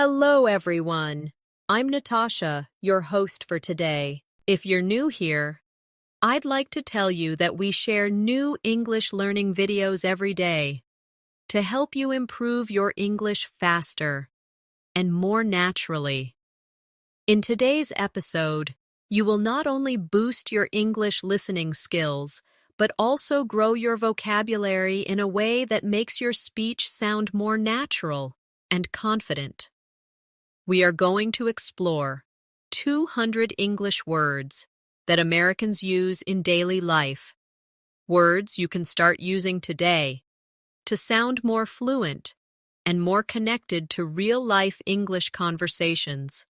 Hello, everyone. I'm Natasha, your host for today. If you're new here, I'd like to tell you that we share new English learning videos every day to help you improve your English faster and more naturally. In today's episode, you will not only boost your English listening skills, but also grow your vocabulary in a way that makes your speech sound more natural and confident. We are going to explore 200 English words that Americans use in daily life, words you can start using today to sound more fluent and more connected to real-life English conversations.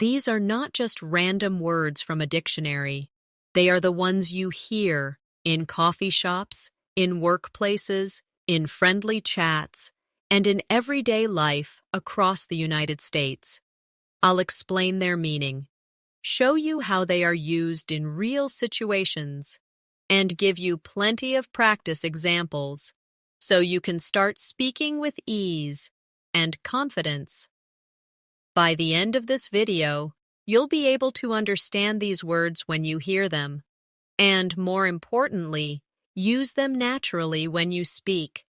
These are not just random words from a dictionary. They are the ones you hear in coffee shops, in workplaces, in friendly chats, and in everyday life across the United States. I'll explain their meaning, show you how they are used in real situations, and give you plenty of practice examples so you can start speaking with ease and confidence. By the end of this video, you'll be able to understand these words when you hear them, and more importantly, use them naturally when you speak.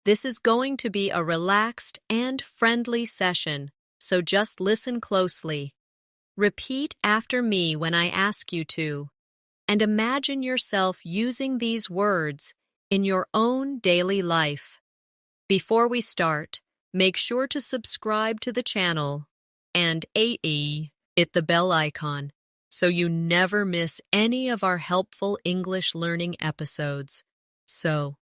This is going to be a relaxed and friendly session, so just listen closely. Repeat after me when I ask you to, and imagine yourself using these words in your own daily life. Before we start, make sure to subscribe to the channel and hit the bell icon so you never miss any of our helpful English learning episodes. So,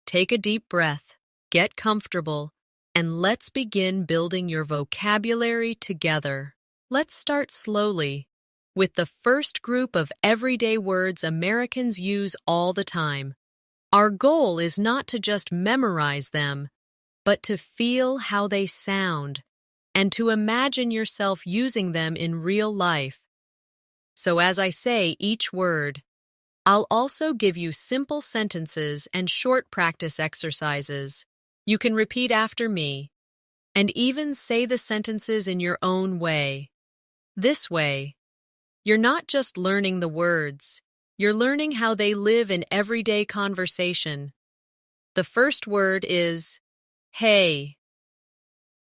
take a deep breath. Get comfortable, and let's begin building your vocabulary together. Let's start slowly with the first group of everyday words Americans use all the time. Our goal is not to just memorize them, but to feel how they sound and to imagine yourself using them in real life. So as I say each word, I'll also give you simple sentences and short practice exercises. You can repeat after me, and even say the sentences in your own way. This way, you're not just learning the words, you're learning how they live in everyday conversation. The first word is hey.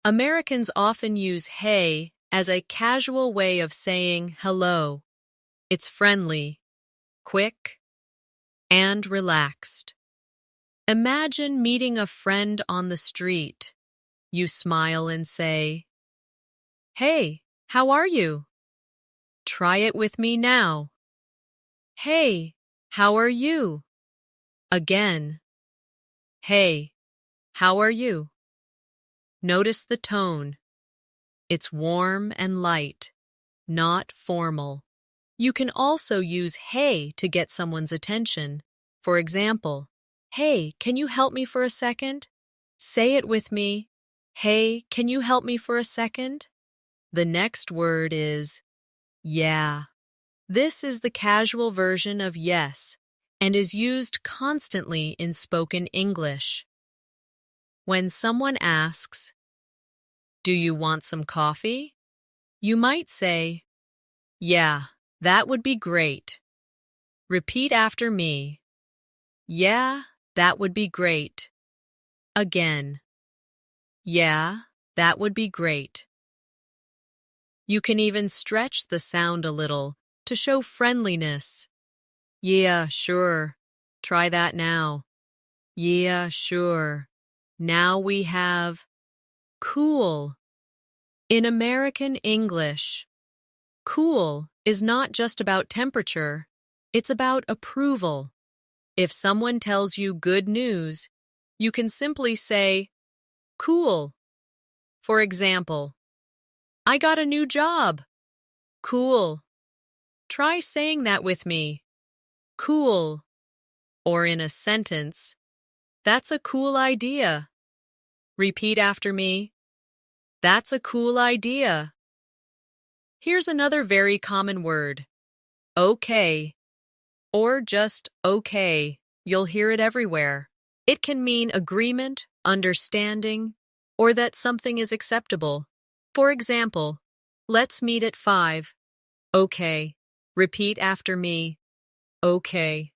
Americans often use hey as a casual way of saying hello. It's friendly, quick, and relaxed. Imagine meeting a friend on the street. You smile and say, "Hey, how are you?" Try it with me now. "Hey, how are you?" Again. "Hey, how are you?" Notice the tone. It's warm and light, not formal. You can also use hey to get someone's attention. For example, "Hey, can you help me for a second?" Say it with me. "Hey, can you help me for a second?" The next word is yeah. This is the casual version of yes and is used constantly in spoken English. When someone asks, "Do you want some coffee?" you might say, "Yeah, that would be great." Repeat after me. "Yeah, that would be great." Again. "Yeah, that would be great." You can even stretch the sound a little to show friendliness. "Yeah, sure. Try that now." "Yeah, sure." Now we have cool. In American English, cool is not just about temperature, it's about approval. If someone tells you good news, you can simply say, "Cool." For example, "I got a new job." Cool. Try saying that with me. Cool. Or in a sentence, "That's a cool idea." Repeat after me. "That's a cool idea." Here's another very common word. Okay. Or just okay. You'll hear it everywhere. It can mean agreement, understanding, or that something is acceptable. For example, let's meet at 5. Okay. Repeat after me. Okay.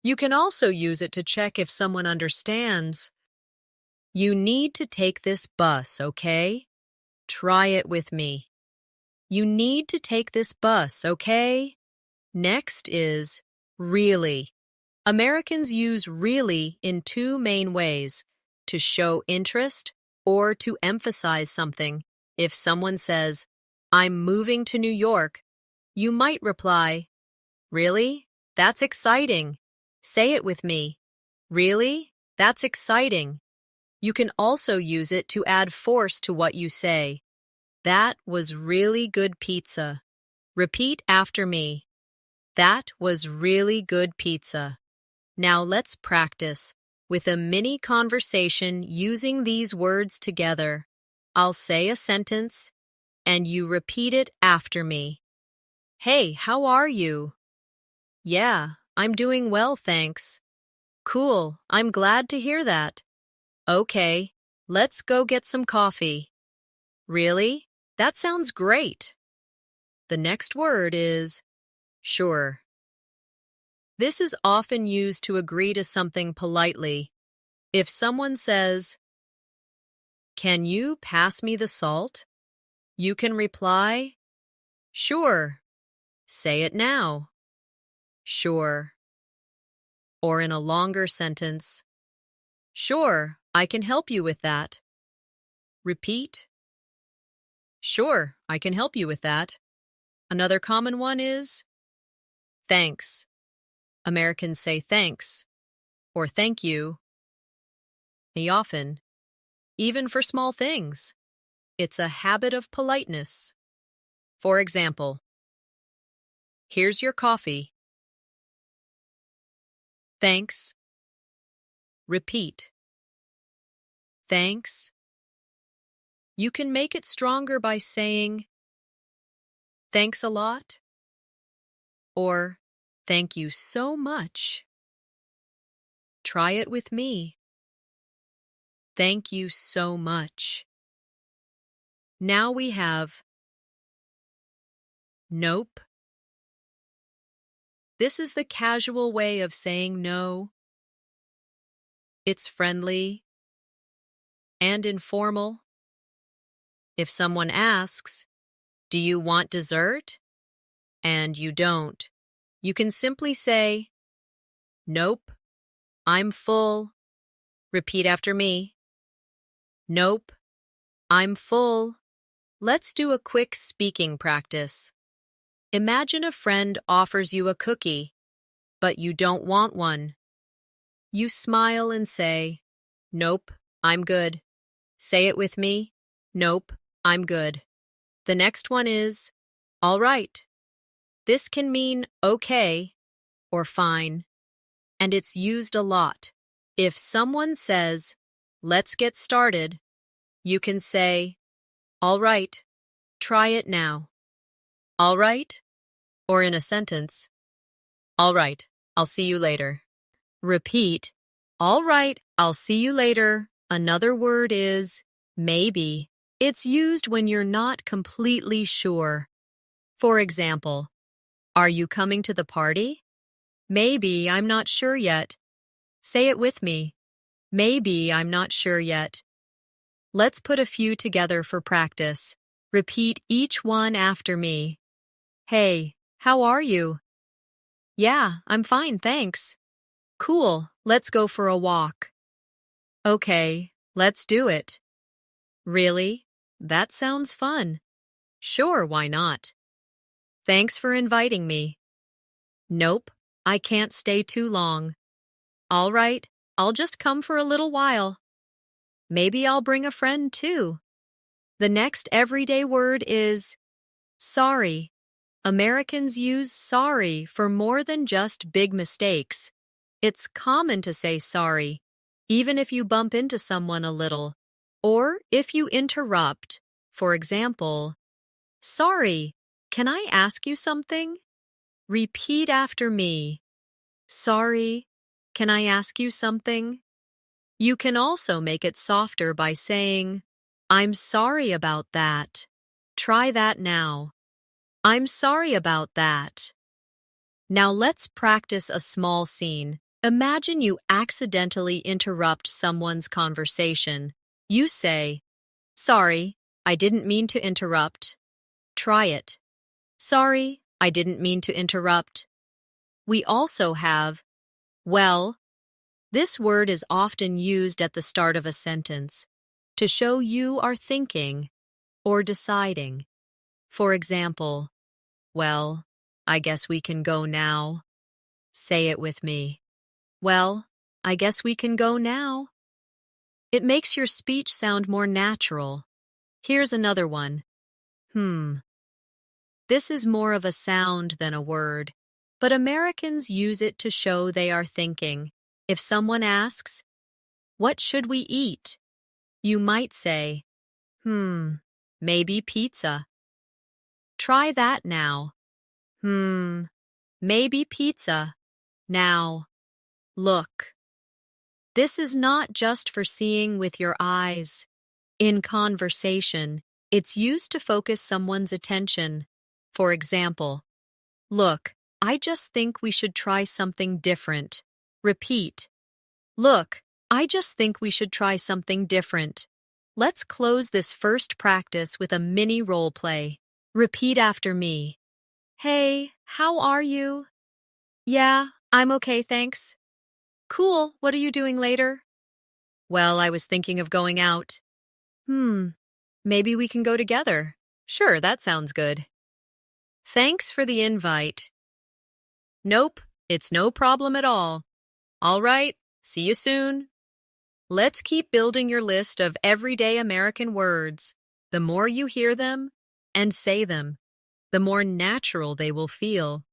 You can also use it to check if someone understands. You need to take this bus, okay? Try it with me. You need to take this bus, okay? Next is really. Americans use really in two main ways: to show interest or to emphasize something. If someone says, "I'm moving to New York," you might reply, "Really? That's exciting." Say it with me. Really? That's exciting. You can also use it to add force to what you say. That was really good pizza. Repeat after me. That was really good pizza. Now let's practice with a mini conversation using these words together. I'll say a sentence, and you repeat it after me. Hey, how are you? Yeah, I'm doing well, thanks. Cool, I'm glad to hear that. Okay, let's go get some coffee. Really? That sounds great. The next word is sure. This is often used to agree to something politely. If someone says, "Can you pass me the salt?" you can reply, "Sure." Say it now. Sure. Or in a longer sentence, "Sure, I can help you with that." Repeat, "Sure, I can help you with that." Another common one is thanks. Americans say thanks or thank you often, even for small things. It's a habit of politeness. For example, here's your coffee. Thanks. Repeat. Thanks. You can make it stronger by saying, thanks a lot, or thank you so much. Try it with me. Thank you so much. Now we have nope. This is the casual way of saying no. It's friendly and informal. If someone asks, "Do you want dessert?" and you don't, you can simply say, "Nope, I'm full." Repeat after me. Nope, I'm full. Let's do a quick speaking practice. Imagine a friend offers you a cookie, but you don't want one. You smile and say, "Nope, I'm good." Say it with me. Nope, I'm good. The next one is, all right. This can mean okay or fine, and it's used a lot. If someone says, "Let's get started," you can say, all right, try it now. All right? Or in a sentence, all right, I'll see you later. Repeat, all right, I'll see you later. Another word is maybe. It's used when you're not completely sure. For example, are you coming to the party? Maybe, I'm not sure yet. Say it with me. Maybe, I'm not sure yet. Let's put a few together for practice. Repeat each one after me. Hey, how are you? Yeah, I'm fine, thanks. Cool, let's go for a walk. Okay, let's do it. Really? That sounds fun. Sure, why not? Thanks for inviting me. Nope, I can't stay too long. All right, I'll just come for a little while. Maybe I'll bring a friend too. The next everyday word is sorry. Americans use sorry for more than just big mistakes. It's common to say sorry, even if you bump into someone a little, or if you interrupt. For example, sorry, can I ask you something? Repeat after me. Sorry, can I ask you something? You can also make it softer by saying, I'm sorry about that. Try that now. I'm sorry about that. Now let's practice a small scene. Imagine you accidentally interrupt someone's conversation. You say, "Sorry, I didn't mean to interrupt." Try it. "Sorry, I didn't mean to interrupt." We also have, well. This word is often used at the start of a sentence to show you are thinking or deciding. For example, "Well, I guess we can go now." Say it with me. "Well, I guess we can go now." It makes your speech sound more natural. Here's another one. This is more of a sound than a word, but Americans use it to show they are thinking. If someone asks, "What should we eat?" you might say, maybe pizza." Try that now. Maybe pizza. Now, look. This is not just for seeing with your eyes. In conversation, it's used to focus someone's attention. For example, "Look, I just think we should try something different." Repeat. "Look, I just think we should try something different." Let's close this first practice with a mini role play. Repeat after me. "Hey, how are you?" "Yeah, I'm okay, thanks." "Cool, what are you doing later?" "Well, I was thinking of going out." Maybe we can go together." "Sure, that sounds good." "Thanks for the invite." "Nope, it's no problem at all." "All right, see you soon." Let's keep building your list of everyday American words. The more you hear them and say them, the more natural they will feel.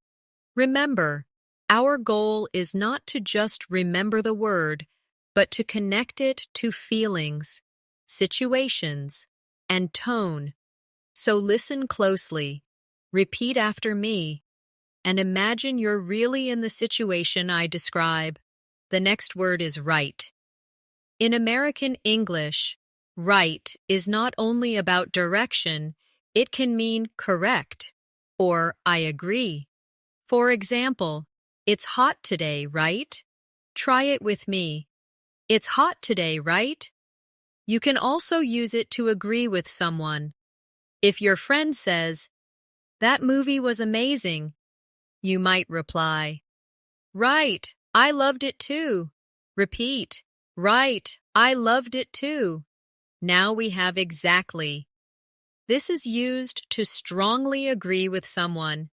Remember, our goal is not to just remember the word, but to connect it to feelings, situations, and tone. So listen closely, repeat after me, and imagine you're really in the situation I describe. The next word is right. In American English, right is not only about direction, it can mean correct or I agree. For example, "It's hot today, right?" Try it with me. "It's hot today, right?" You can also use it to agree with someone. If your friend says, "That movie was amazing," you might reply, "Right, I loved it too." Repeat, "Right, I loved it too." Now we have exactly. This is used to strongly agree with someone.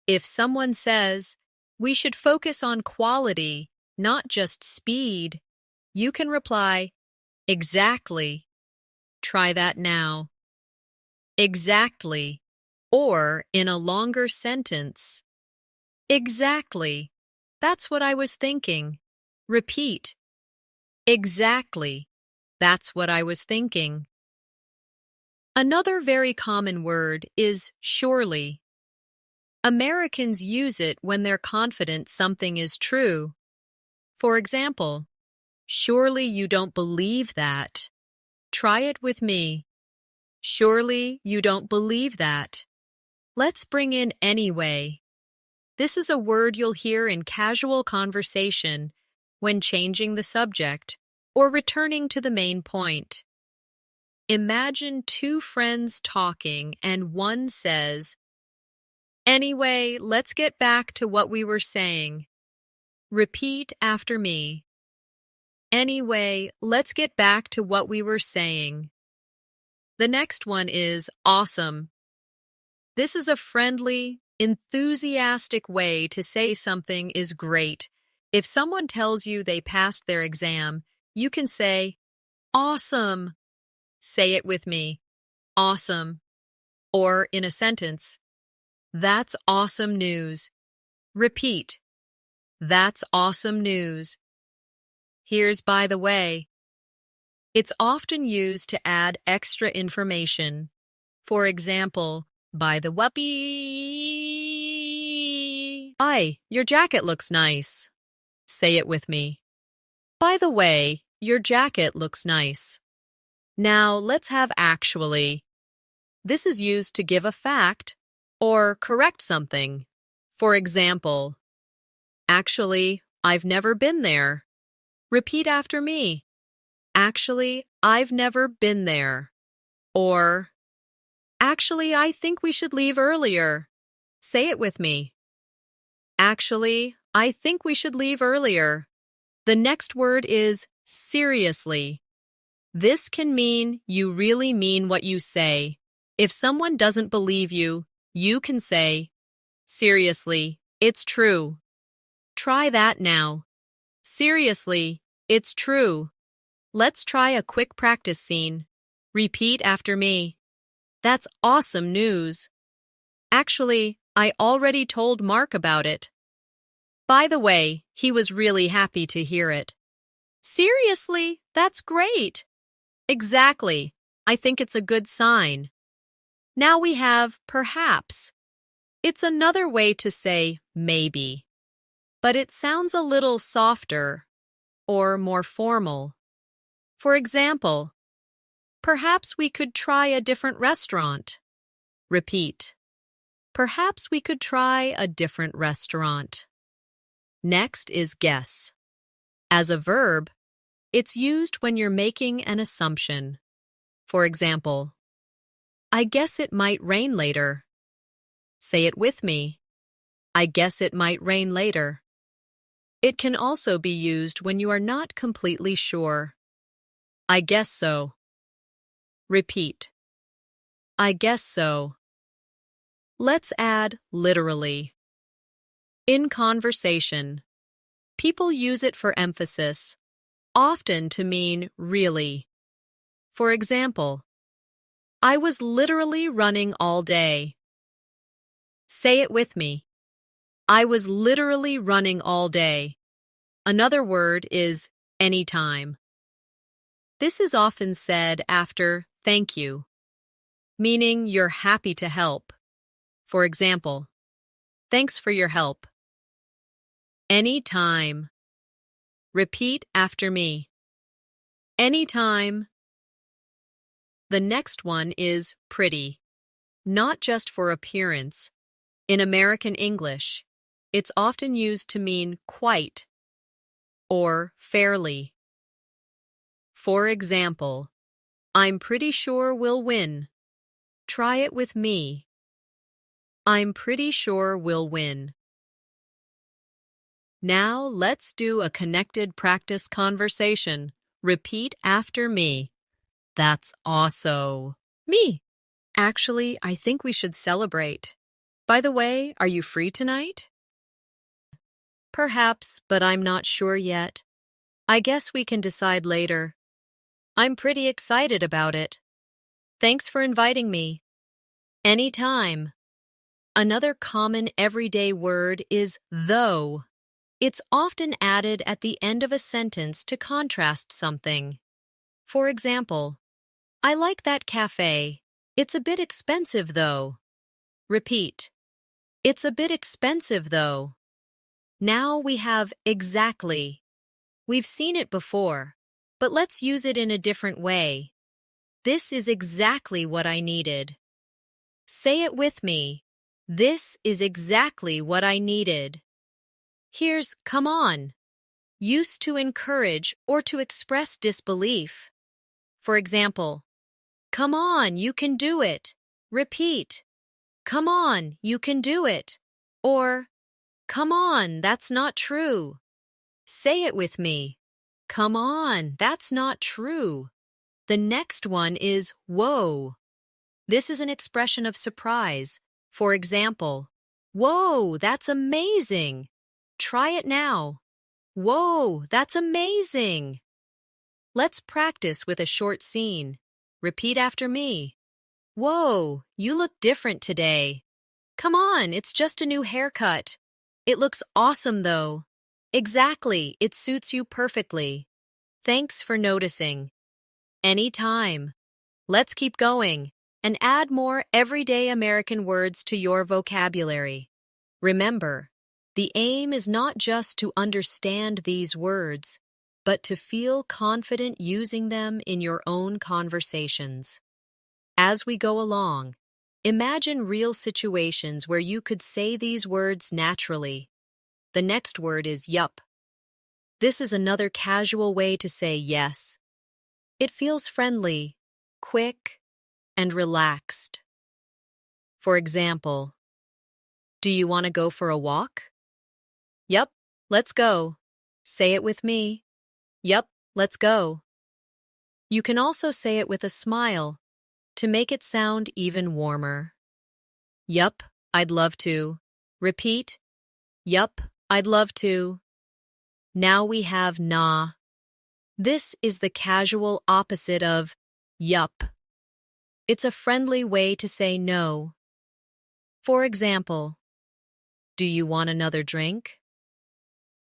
If someone says, "We should focus on quality, not just speed," you can reply, "Exactly." Try that now. Exactly. Or in a longer sentence. Exactly. That's what I was thinking. Repeat. Exactly. That's what I was thinking. Another very common word is surely. Americans use it when they're confident something is true. For example, "Surely you don't believe that." Try it with me. "Surely you don't believe that." Let's bring in anyway. This is a word you'll hear in casual conversation when changing the subject or returning to the main point. Imagine two friends talking and one says, "Anyway, let's get back to what we were saying." Repeat after me. Anyway, let's get back to what we were saying. The next one is awesome. This is a friendly, enthusiastic way to say something is great. If someone tells you they passed their exam, you can say, "Awesome." Say it with me. Awesome. Or in a sentence, "That's awesome news." Repeat. That's awesome news. Here's by the way. It's often used to add extra information. For example, by the way. "Hi, your jacket looks nice." Say it with me. "By the way, your jacket looks nice." Now let's have actually. This is used to give a fact or correct something. For example, actually, I've never been there. Repeat after me. Actually, I've never been there. Or, actually, I think we should leave earlier. Say it with me. Actually, I think we should leave earlier. The next word is seriously. This can mean you really mean what you say. If someone doesn't believe you, you can say, seriously, it's true. Try that now. Seriously, it's true. Let's try a quick practice scene. Repeat after me. That's awesome news. Actually, I already told Mark about it. By the way, he was really happy to hear it. Seriously, that's great. Exactly. I think it's a good sign. Now we have perhaps. It's another way to say maybe, but it sounds a little softer or more formal. For example, perhaps we could try a different restaurant. Repeat. Perhaps we could try a different restaurant. Next is guess. As a verb, it's used when you're making an assumption. For example, I guess it might rain later. Say it with me. I guess it might rain later. It can also be used when you are not completely sure. I guess so. Repeat. I guess so. Let's add literally. In conversation, people use it for emphasis, often to mean really. For example, I was literally running all day. Say it with me. I was literally running all day. Another word is anytime. This is often said after thank you, meaning you're happy to help. For example, thanks for your help. Anytime. Repeat after me. Anytime. The next one is pretty, not just for appearance. In American English, it's often used to mean quite or fairly. For example, I'm pretty sure we'll win. Try it with me. I'm pretty sure we'll win. Now let's do a connected practice conversation. Repeat after me. That's awesome. Me. Actually, I think we should celebrate. By the way, are you free tonight? Perhaps, but I'm not sure yet. I guess we can decide later. I'm pretty excited about it. Thanks for inviting me. Anytime. Another common everyday word is though. It's often added at the end of a sentence to contrast something. For example, I like that cafe. It's a bit expensive though. Repeat. It's a bit expensive though. Now we have exactly. We've seen it before, but let's use it in a different way. This is exactly what I needed. Say it with me. This is exactly what I needed. Here's come on. Used to encourage or to express disbelief. For example, come on, you can do it. Repeat. Come on, you can do it. Or, come on, that's not true. Say it with me. Come on, that's not true. The next one is whoa. This is an expression of surprise. For example, whoa, that's amazing. Try it now. Whoa, that's amazing. Let's practice with a short scene. Repeat after me. Whoa, you look different today. Come on, it's just a new haircut. It looks awesome though. Exactly, it suits you perfectly. Thanks for noticing. Anytime. Let's keep going and add more everyday American words to your vocabulary. Remember, the aim is not just to understand these words, but to feel confident using them in your own conversations. As we go along, imagine real situations where you could say these words naturally. The next word is yup. This is another casual way to say yes. It feels friendly, quick, and relaxed. For example, do you want to go for a walk? Yup, let's go. Say it with me. Yup, let's go. You can also say it with a smile to make it sound even warmer. Yup, I'd love to. Repeat. Yup, I'd love to. Now we have nah. This is the casual opposite of yup. It's a friendly way to say no. For example, do you want another drink?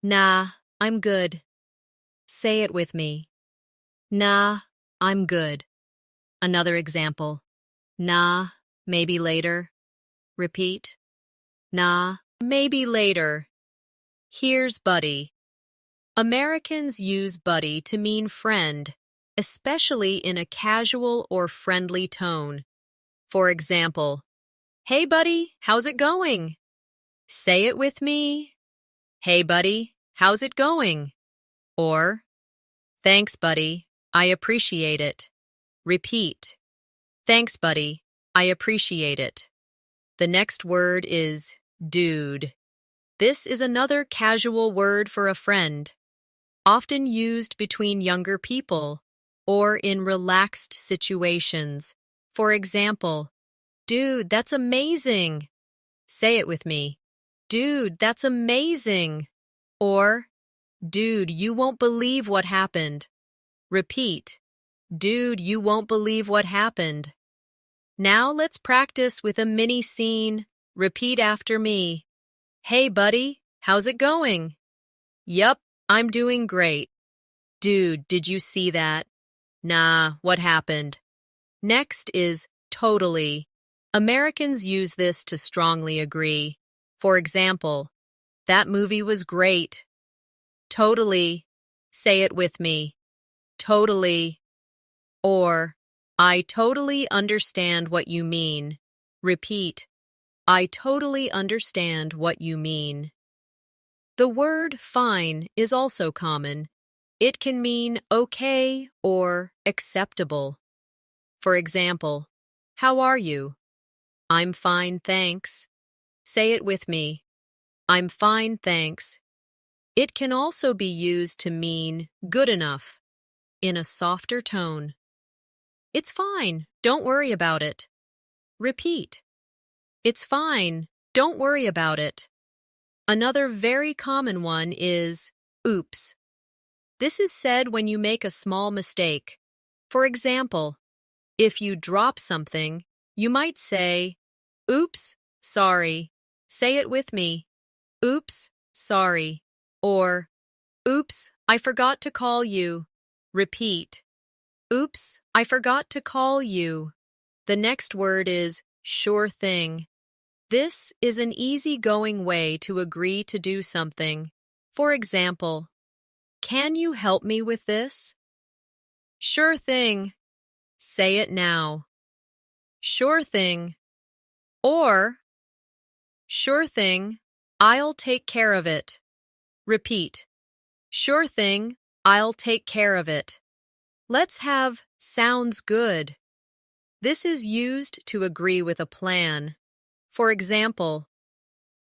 Nah, I'm good. Say it with me. Nah, I'm good. Another example. Nah, maybe later. Repeat. Nah, maybe later. Here's buddy. Americans use buddy to mean friend, especially in a casual or friendly tone. For example, hey buddy, how's it going? Say it with me. Hey buddy, how's it going? Or, thanks buddy, I appreciate it. Repeat. Thanks buddy, I appreciate it. The next word is dude. This is another casual word for a friend, often used between younger people or in relaxed situations. For example, dude, that's amazing. Say it with me. Dude, that's amazing. Or, dude, you won't believe what happened. Repeat. Dude, you won't believe what happened. Now let's practice with a mini scene. Repeat after me. Hey buddy, how's it going? Yup, I'm doing great. Dude, did you see that? Nah, what happened? Next is totally. Americans use this to strongly agree. For example, that movie was great. Totally. Say it with me. Totally. Or, I totally understand what you mean. Repeat. I totally understand what you mean. The word fine is also common. It can mean okay or acceptable. For example, how are you? I'm fine, thanks. Say it with me. I'm fine, thanks. It can also be used to mean good enough, in a softer tone. It's fine, don't worry about it. Repeat. It's fine, don't worry about it. Another very common one is oops. This is said when you make a small mistake. For example, if you drop something, you might say, oops, sorry. Say it with me. Oops, sorry. Or, oops, I forgot to call you. Repeat. Oops, I forgot to call you. The next word is sure thing. This is an easygoing way to agree to do something. For example, can you help me with this? Sure thing. Say it now. Sure thing. Or, sure thing, I'll take care of it. Repeat. Sure thing, I'll take care of it. Let's have sounds good. This is used to agree with a plan. For example,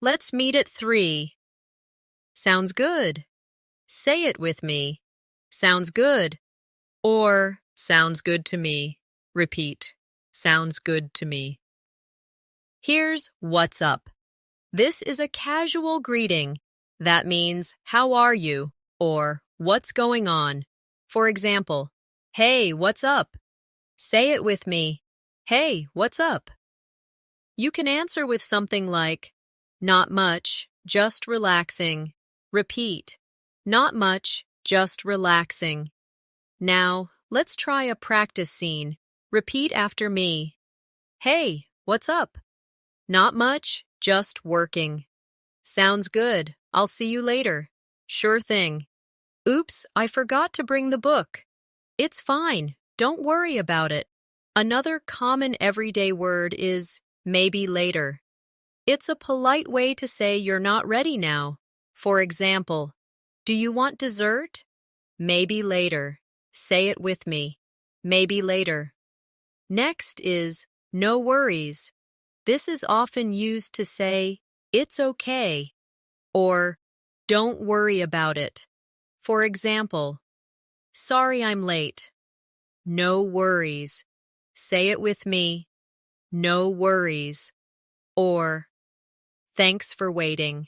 let's meet at 3. Sounds good. Say it with me. Sounds good. Or, sounds good to me. Repeat. Sounds good to me. Here's what's up. This is a casual greeting. That means, how are you? Or, what's going on? For example, hey, what's up? Say it with me. Hey, what's up? You can answer with something like, not much, just relaxing. Repeat. Not much, just relaxing. Now, let's try a practice scene. Repeat after me. Hey, what's up? Not much, just working. Sounds good. I'll see you later. Sure thing. Oops, I forgot to bring the book. It's fine. Don't worry about it. Another common everyday word is maybe later. It's a polite way to say you're not ready now. For example, do you want dessert? Maybe later. Say it with me. Maybe later. Next is no worries. This is often used to say it's okay or don't worry about it. For example, sorry I'm late. No worries. Say it with me. No worries. Or thanks for waiting.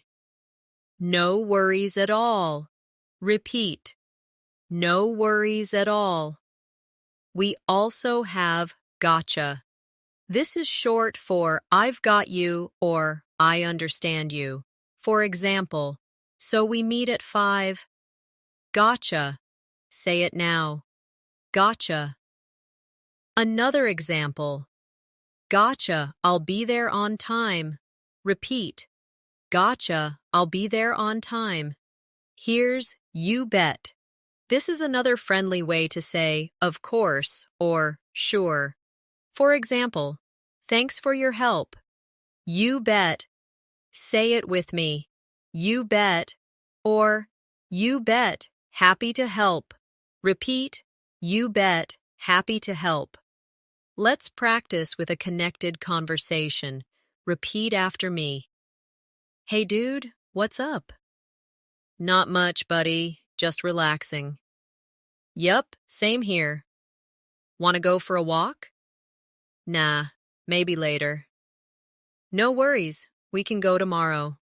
No worries at all. Repeat. No worries at all. We also have gotcha. This is short for I've got you or I understand you. For example, so we meet at 5. Gotcha. Say it now. Gotcha. Another example. Gotcha, I'll be there on time. Repeat. Gotcha, I'll be there on time. Here's you bet. This is another friendly way to say of course or sure. For example, thanks for your help. You bet. Say it with me. You bet. Or you bet. Happy to help. Repeat. You bet. Happy to help. Let's practice with a connected conversation. Repeat after me. Hey dude, what's up? Not much, buddy. Just relaxing. Yup, same here. Want to go for a walk? Nah, maybe later. No worries, we can go tomorrow.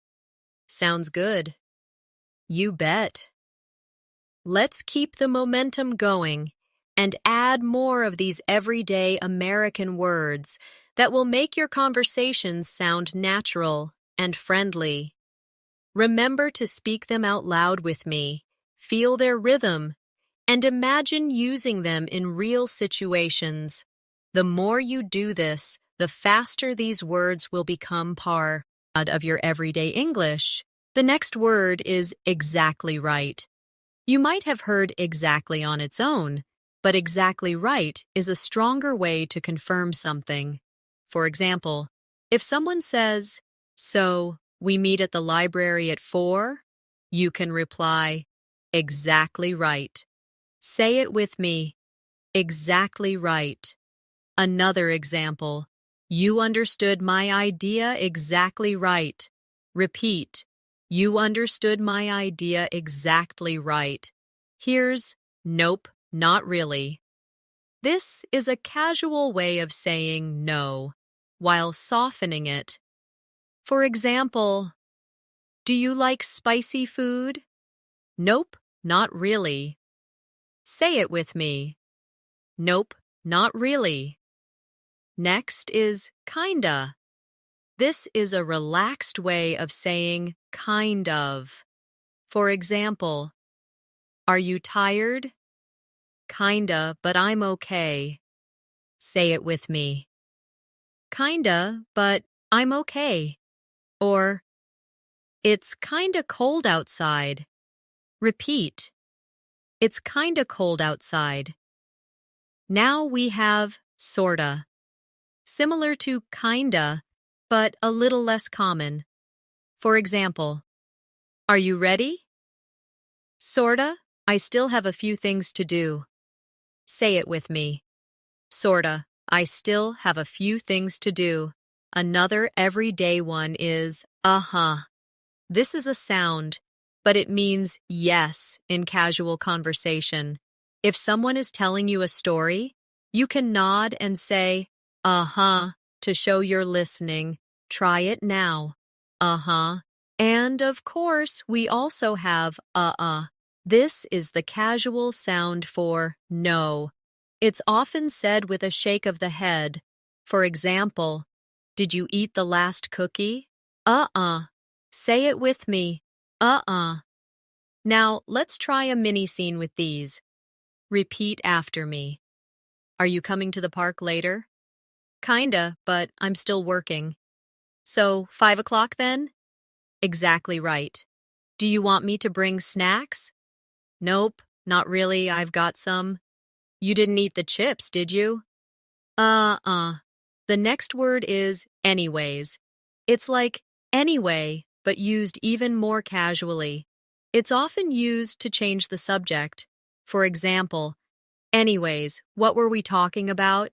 Sounds good. You bet. Let's keep the momentum going and add more of these everyday American words that will make your conversations sound natural and friendly. Remember to speak them out loud with me, feel their rhythm, and imagine using them in real situations. The more you do this, the faster these words will become part of your everyday English. The next word is exactly right. You might have heard exactly on its own, but exactly right is a stronger way to confirm something. For example, if someone says, "So, we meet at the library at 4?" You can reply, "Exactly right." Say it with me. Exactly right. Another example. You understood my idea exactly right. Repeat. You understood my idea exactly right. Here's nope, not really. This is a casual way of saying no, while softening it. For example, do you like spicy food? Nope, not really. Say it with me. Nope, not really. Next is kinda. This is a relaxed way of saying kind of. For example, are you tired? Kinda, but I'm okay. Say it with me. Kinda, but I'm okay. Or, it's kinda cold outside. Repeat. It's kinda cold outside. Now we have sorta. Similar to kinda, but a little less common. For example, are you ready? Sorta, I still have a few things to do. Say it with me. Sorta, I still have a few things to do. Another everyday one is uh-huh. This is a sound, but it means yes in casual conversation. If someone is telling you a story, you can nod and say, uh-huh, to show you're listening. Try it now. Uh-huh. And of course, we also have uh-uh. This is the casual sound for no. It's often said with a shake of the head. For example, did you eat the last cookie? Uh-uh. Say it with me. Uh-uh. Now, let's try a mini scene with these. Repeat after me. Are you coming to the park later? Kinda, but I'm still working. So, 5 o'clock then? Exactly right. Do you want me to bring snacks? Nope, not really, I've got some. You didn't eat the chips, did you? Uh-uh. The next word is anyways. It's like anyway, but used even more casually. It's often used to change the subject. For example, anyways, what were we talking about?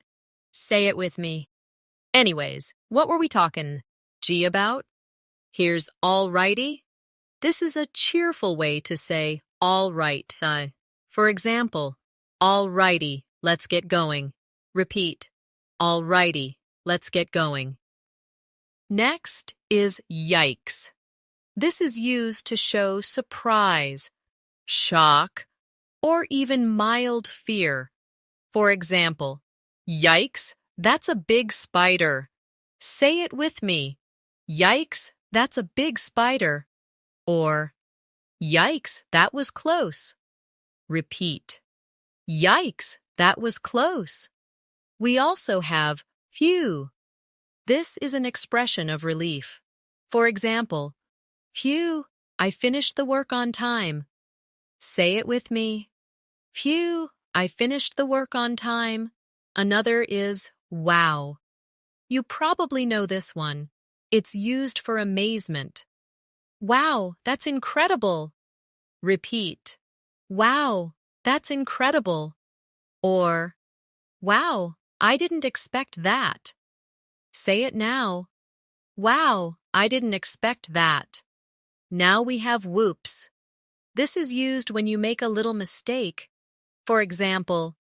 Say it with me. Anyways, what were we talking, about? Here's alrighty. This is a cheerful way to say all right. For example, alrighty, let's get going. Repeat, alrighty, let's get going. Next is yikes. This is used to show surprise, shock, or even mild fear. For example, yikes, that's a big spider. Say it with me. Yikes, that's a big spider. Or, yikes, that was close. Repeat. Yikes, that was close. We also have phew. This is an expression of relief. For example, phew, I finished the work on time. Say it with me. Phew, I finished the work on time. Another is wow. You probably know this one. It's used for amazement. Wow, that's incredible. Repeat. Wow, that's incredible. Or, wow, I didn't expect that. Say it now. Wow, I didn't expect that. Now we have whoops. This is used when you make a little mistake. For example,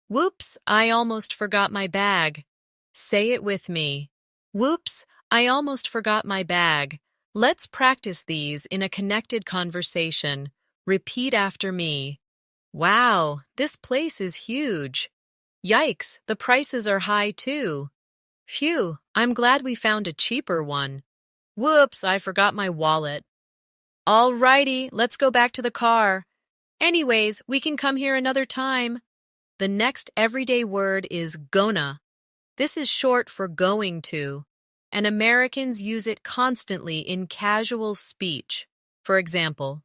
whoops, I almost forgot my bag. Say it with me. Whoops, I almost forgot my bag. Let's practice these in a connected conversation. Repeat after me. Wow, this place is huge. Yikes, the prices are high too. Phew, I'm glad we found a cheaper one. Whoops, I forgot my wallet. Alrighty, let's go back to the car. Anyways, we can come here another time. The next everyday word is gonna. This is short for going to, and Americans use it constantly in casual speech. For example,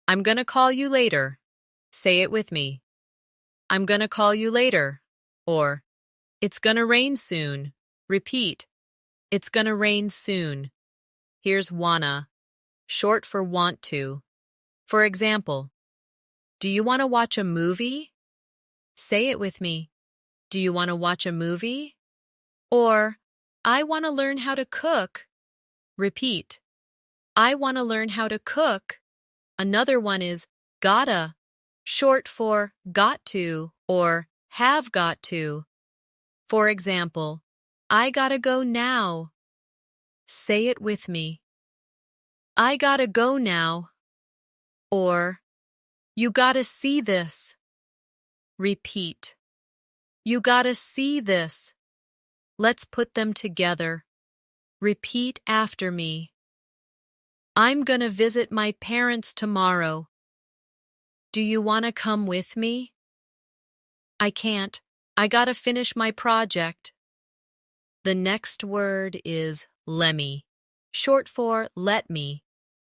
I'm gonna call you later. Say it with me. I'm gonna call you later. Or, it's gonna rain soon. Repeat. It's gonna rain soon. Here's wanna, short for want to. For example, do you want to watch a movie? Say it with me. Do you want to watch a movie? Or, I want to learn how to cook. Repeat. I want to learn how to cook. Another one is gotta, short for got to or have got to. For example, I gotta go now. Say it with me. I gotta go now. Or, you gotta see this. Repeat. You gotta see this. Let's put them together. Repeat after me. I'm gonna visit my parents tomorrow. Do you wanna come with me? I can't. I gotta finish my project. The next word is lemme, short for let me.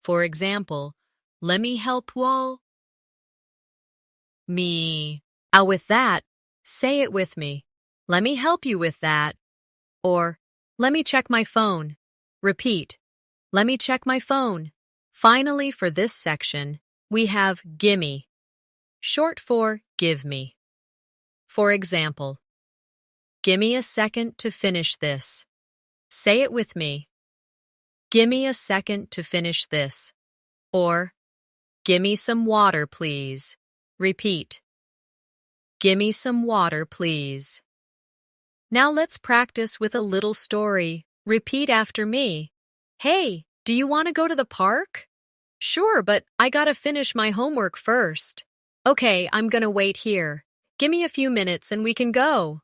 For example, let me help me. Now with that, say it with me. Let me help you with that. Or, let me check my phone. Repeat. Let me check my phone. Finally, for this section, we have gimme, short for give me. For example, gimme a second to finish this. Say it with me. Gimme a second to finish this. Or, gimme some water, please. Repeat. Gimme some water, please. Now let's practice with a little story. Repeat after me. Hey, do you want to go to the park? Sure, but I gotta finish my homework first. Okay, I'm gonna wait here. Give me a few minutes and we can go.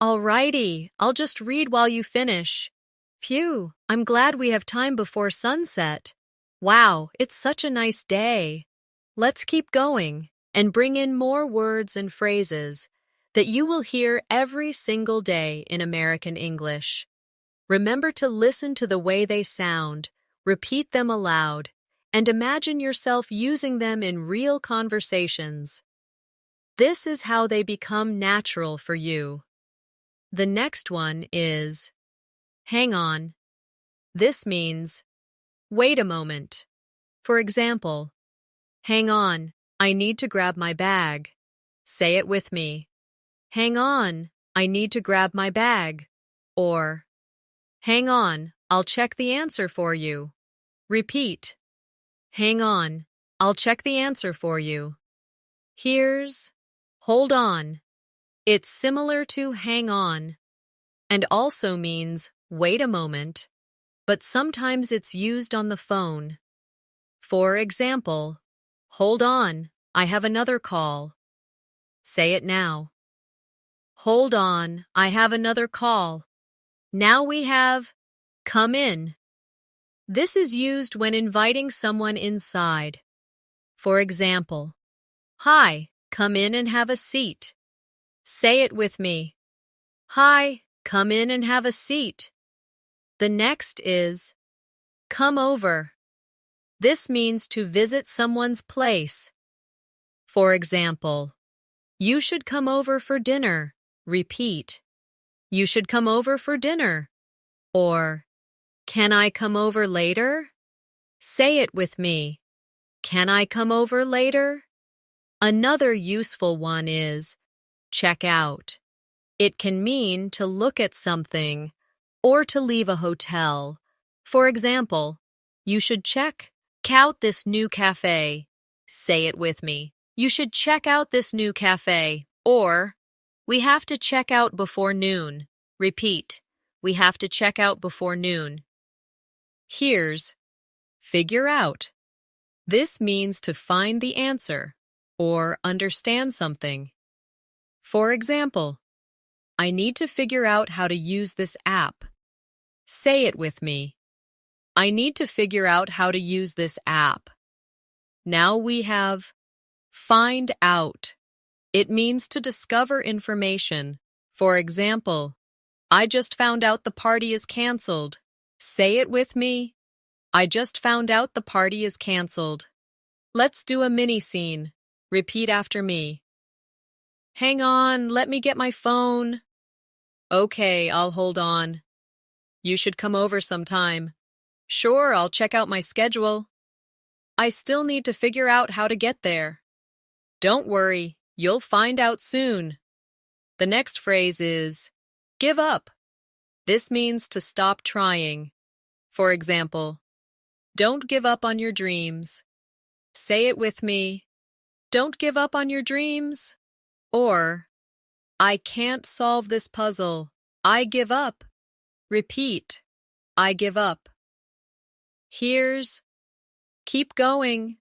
Alrighty, I'll just read while you finish. Phew, I'm glad we have time before sunset. Wow, it's such a nice day. Let's keep going and bring in more words and phrases that you will hear every single day in American English. Remember to listen to the way they sound, repeat them aloud, and imagine yourself using them in real conversations. This is how they become natural for you. The next one is, hang on. This means, wait a moment. For example, hang on, I need to grab my bag. Say it with me. Hang on, I need to grab my bag. Or, hang on, I'll check the answer for you. Repeat. Hang on, I'll check the answer for you. Here's, hold on. It's similar to hang on, and also means wait a moment, but sometimes it's used on the phone. For example, hold on, I have another call. Say it now. Hold on, I have another call. Now we have come in. This is used when inviting someone inside. For example, hi, come in and have a seat. Say it with me. Hi, come in and have a seat. The next is come over. This means to visit someone's place. For example, you should come over for dinner. Repeat. You should come over for dinner. Or, can I come over later? Say it with me. Can I come over later? Another useful one is check out. It can mean to look at something or to leave a hotel. For example, you should check out this new cafe. Say it with me. You should check out this new cafe. Or, we have to check out before noon. Repeat. We have to check out before noon. Here's figure out. This means to find the answer or understand something. For example, I need to figure out how to use this app. Say it with me. I need to figure out how to use this app. Now we have find out. It means to discover information. For example, I just found out the party is canceled. Say it with me. I just found out the party is canceled. Let's do a mini scene. Repeat after me. Hang on, let me get my phone. Okay, I'll hold on. You should come over sometime. Sure, I'll check out my schedule. I still need to figure out how to get there. Don't worry, you'll find out soon. The next phrase is give up. This means to stop trying. For example, don't give up on your dreams. Say it with me. Don't give up on your dreams. Or, I can't solve this puzzle. I give up. Repeat. I give up. Here's keep going.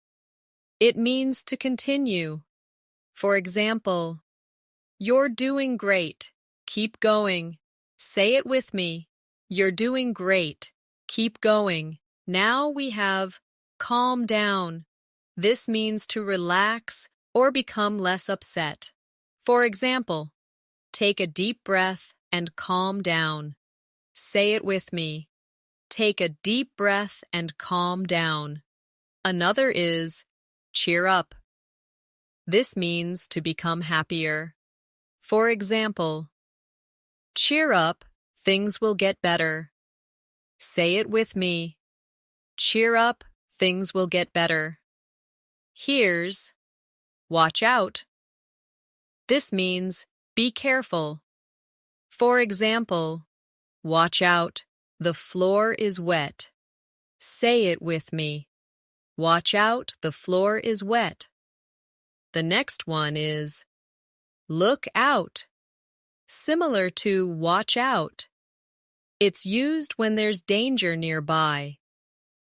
It means to continue. For example, you're doing great. Keep going. Say it with me. You're doing great. Keep going. Now we have calm down. This means to relax or become less upset. For example, take a deep breath and calm down. Say it with me. Take a deep breath and calm down. Another is cheer up. This means to become happier. For example, cheer up, things will get better. Say it with me. Cheer up, things will get better. Here's watch out. This means be careful. For example, watch out, the floor is wet. Say it with me. Watch out, the floor is wet. The next one is look out. Similar to watch out. It's used when there's danger nearby.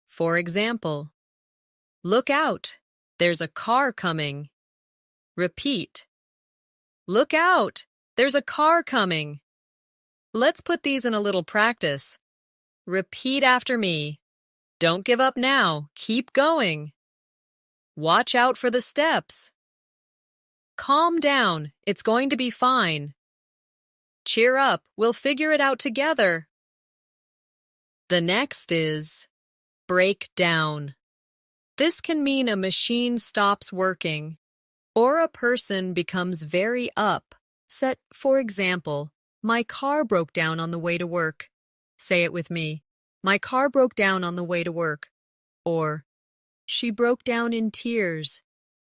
For example, look out, there's a car coming. Repeat. Look out, there's a car coming. Let's put these in a little practice. Repeat after me. Don't give up now, keep going. Watch out for the steps. Calm down, it's going to be fine. Cheer up, we'll figure it out together. The next is break down. This can mean a machine stops working, or a person becomes very upset. For example, my car broke down on the way to work. Say it with me. My car broke down on the way to work. Or, she broke down in tears.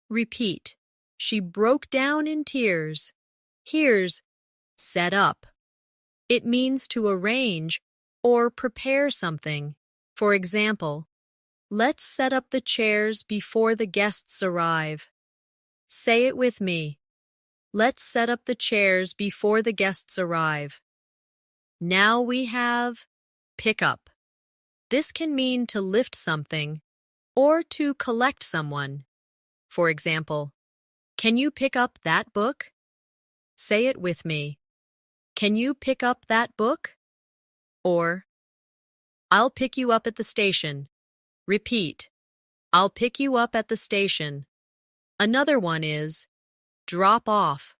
Repeat. She broke down in tears. Here's set up. It means to arrange or prepare something. For example, let's set up the chairs before the guests arrive. Say it with me. Let's set up the chairs before the guests arrive. Now we have pick up. This can mean to lift something or to collect someone. For example, can you pick up that book? Say it with me. Can you pick up that book? Or, I'll pick you up at the station. Repeat. I'll pick you up at the station. Another one is drop off.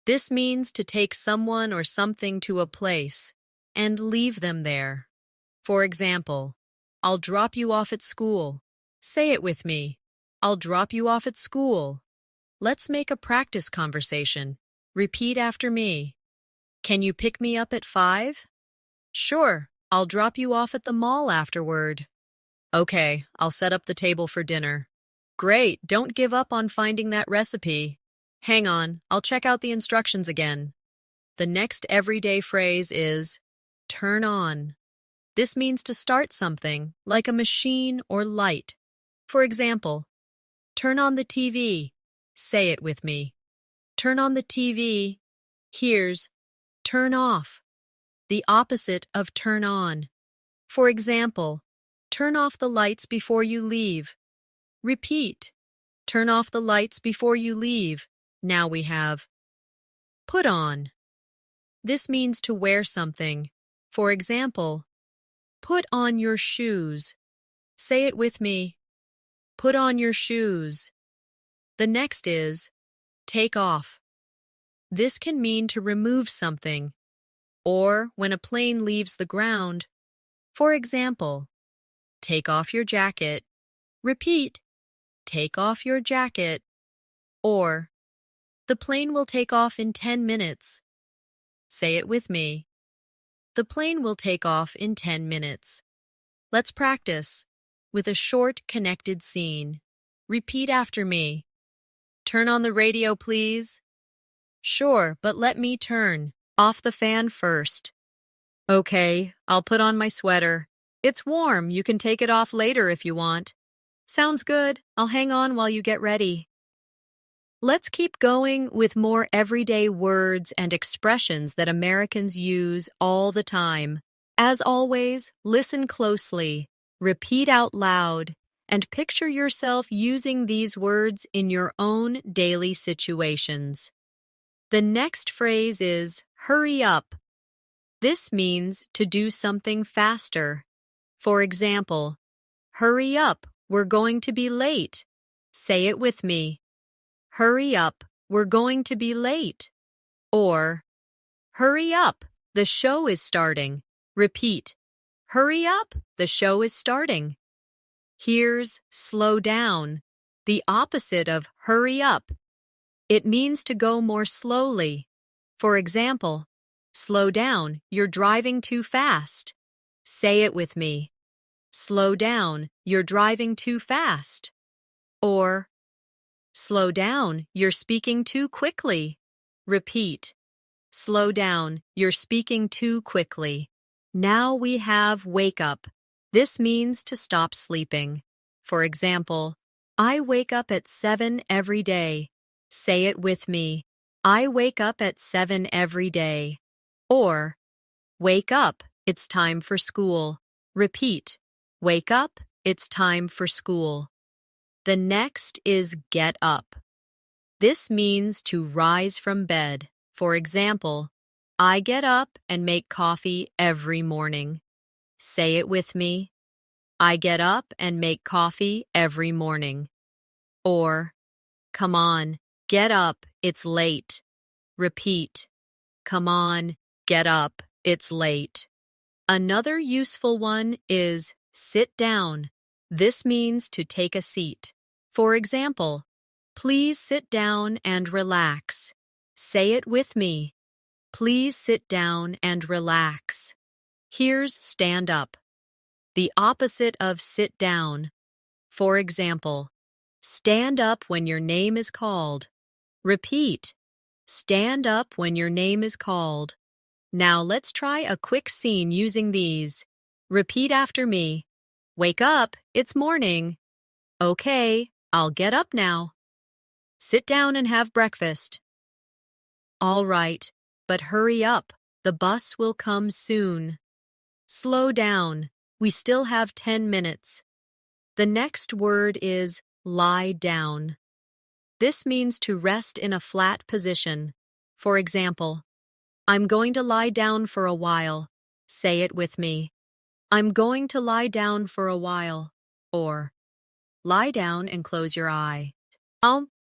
This means to take someone or something to a place and leave them there. For example, I'll drop you off at school. Say it with me. I'll drop you off at school. Let's make a practice conversation. Repeat after me. Can you pick me up at 5? Sure, I'll drop you off at the mall afterward. Okay, I'll set up the table for dinner. Great, don't give up on finding that recipe. Hang on, I'll check out the instructions again. The next everyday phrase is turn on. This means to start something, like a machine or light. For example, turn on the TV. Say it with me. Turn on the TV. Here's turn off, the opposite of turn on. For example, turn off the lights before you leave. Repeat. Turn off the lights before you leave. Now we have put on. This means to wear something. For example, put on your shoes. Say it with me. Put on your shoes. The next is take off. This can mean to remove something, or when a plane leaves the ground. For example, take off your jacket. Repeat. Take off your jacket. Or, the plane will take off in 10 minutes. Say it with me. The plane will take off in 10 minutes. Let's practice with a short connected scene. Repeat after me. Turn on the radio, please. Sure, but let me turn off the fan first. Okay, I'll put on my sweater. It's warm, you can take it off later if you want. Sounds good, I'll hang on while you get ready. Let's keep going with more everyday words and expressions that Americans use all the time. As always, listen closely, repeat out loud, and picture yourself using these words in your own daily situations. The next phrase is hurry up. This means to do something faster. For example, hurry up, we're going to be late. Say it with me. Hurry up, we're going to be late. Or, hurry up, the show is starting. Repeat. Hurry up, the show is starting. Here's slow down, the opposite of hurry up. It means to go more slowly. For example, slow down, you're driving too fast. Say it with me. Slow down, you're driving too fast. Or, slow down, you're speaking too quickly. Repeat. Slow down, you're speaking too quickly. Now we have wake up. This means to stop sleeping. For example, I wake up at 7 every day. Say it with me. I wake up at 7 every day. Or, wake up, it's time for school. Repeat. Wake up, it's time for school. The next is get up. This means to rise from bed. For example, I get up and make coffee every morning. Say it with me. I get up and make coffee every morning. Or, come on, get up, it's late. Repeat. Come on, get up, it's late. Another useful one is sit down. This means to take a seat. For example, please sit down and relax. Say it with me. Please sit down and relax. Here's stand up. The opposite of sit down. For example, stand up when your name is called. Repeat. Stand up when your name is called. Now let's try a quick scene using these. Repeat after me. Wake up, it's morning. Okay, I'll get up now. Sit down and have breakfast. All right, but hurry up. The bus will come soon. Slow down. We still have 10 minutes. The next word is lie down. This means to rest in a flat position. For example, I'm going to lie down for a while. Say it with me. I'm going to lie down for a while. Or, lie down and close your eye.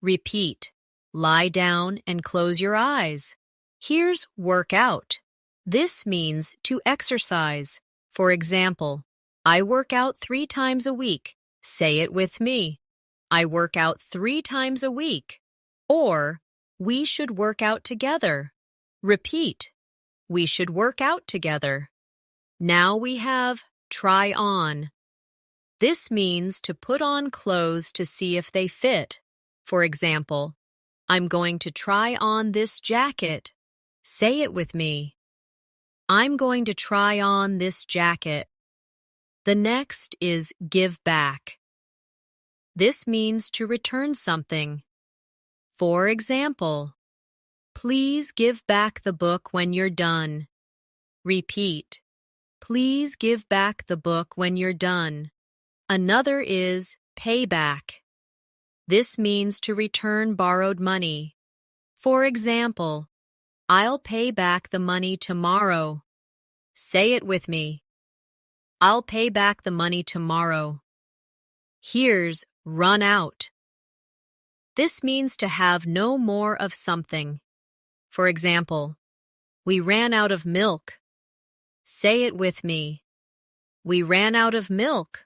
Repeat. Lie down and close your eyes. Here's work out. This means to exercise. For example, I work out 3 times a week. Say it with me. I work out 3 times a week. Or, we should work out together. Repeat. We should work out together. Now we have try on. This means to put on clothes to see if they fit. For example, I'm going to try on this jacket. Say it with me. I'm going to try on this jacket. The next is give back. This means to return something. For example, please give back the book when you're done. Repeat. Please give back the book when you're done. Another is pay back. This means to return borrowed money. For example, I'll pay back the money tomorrow. Say it with me. I'll pay back the money tomorrow. Here's run out. This means to have no more of something. For example, we ran out of milk. Say it with me. We ran out of milk.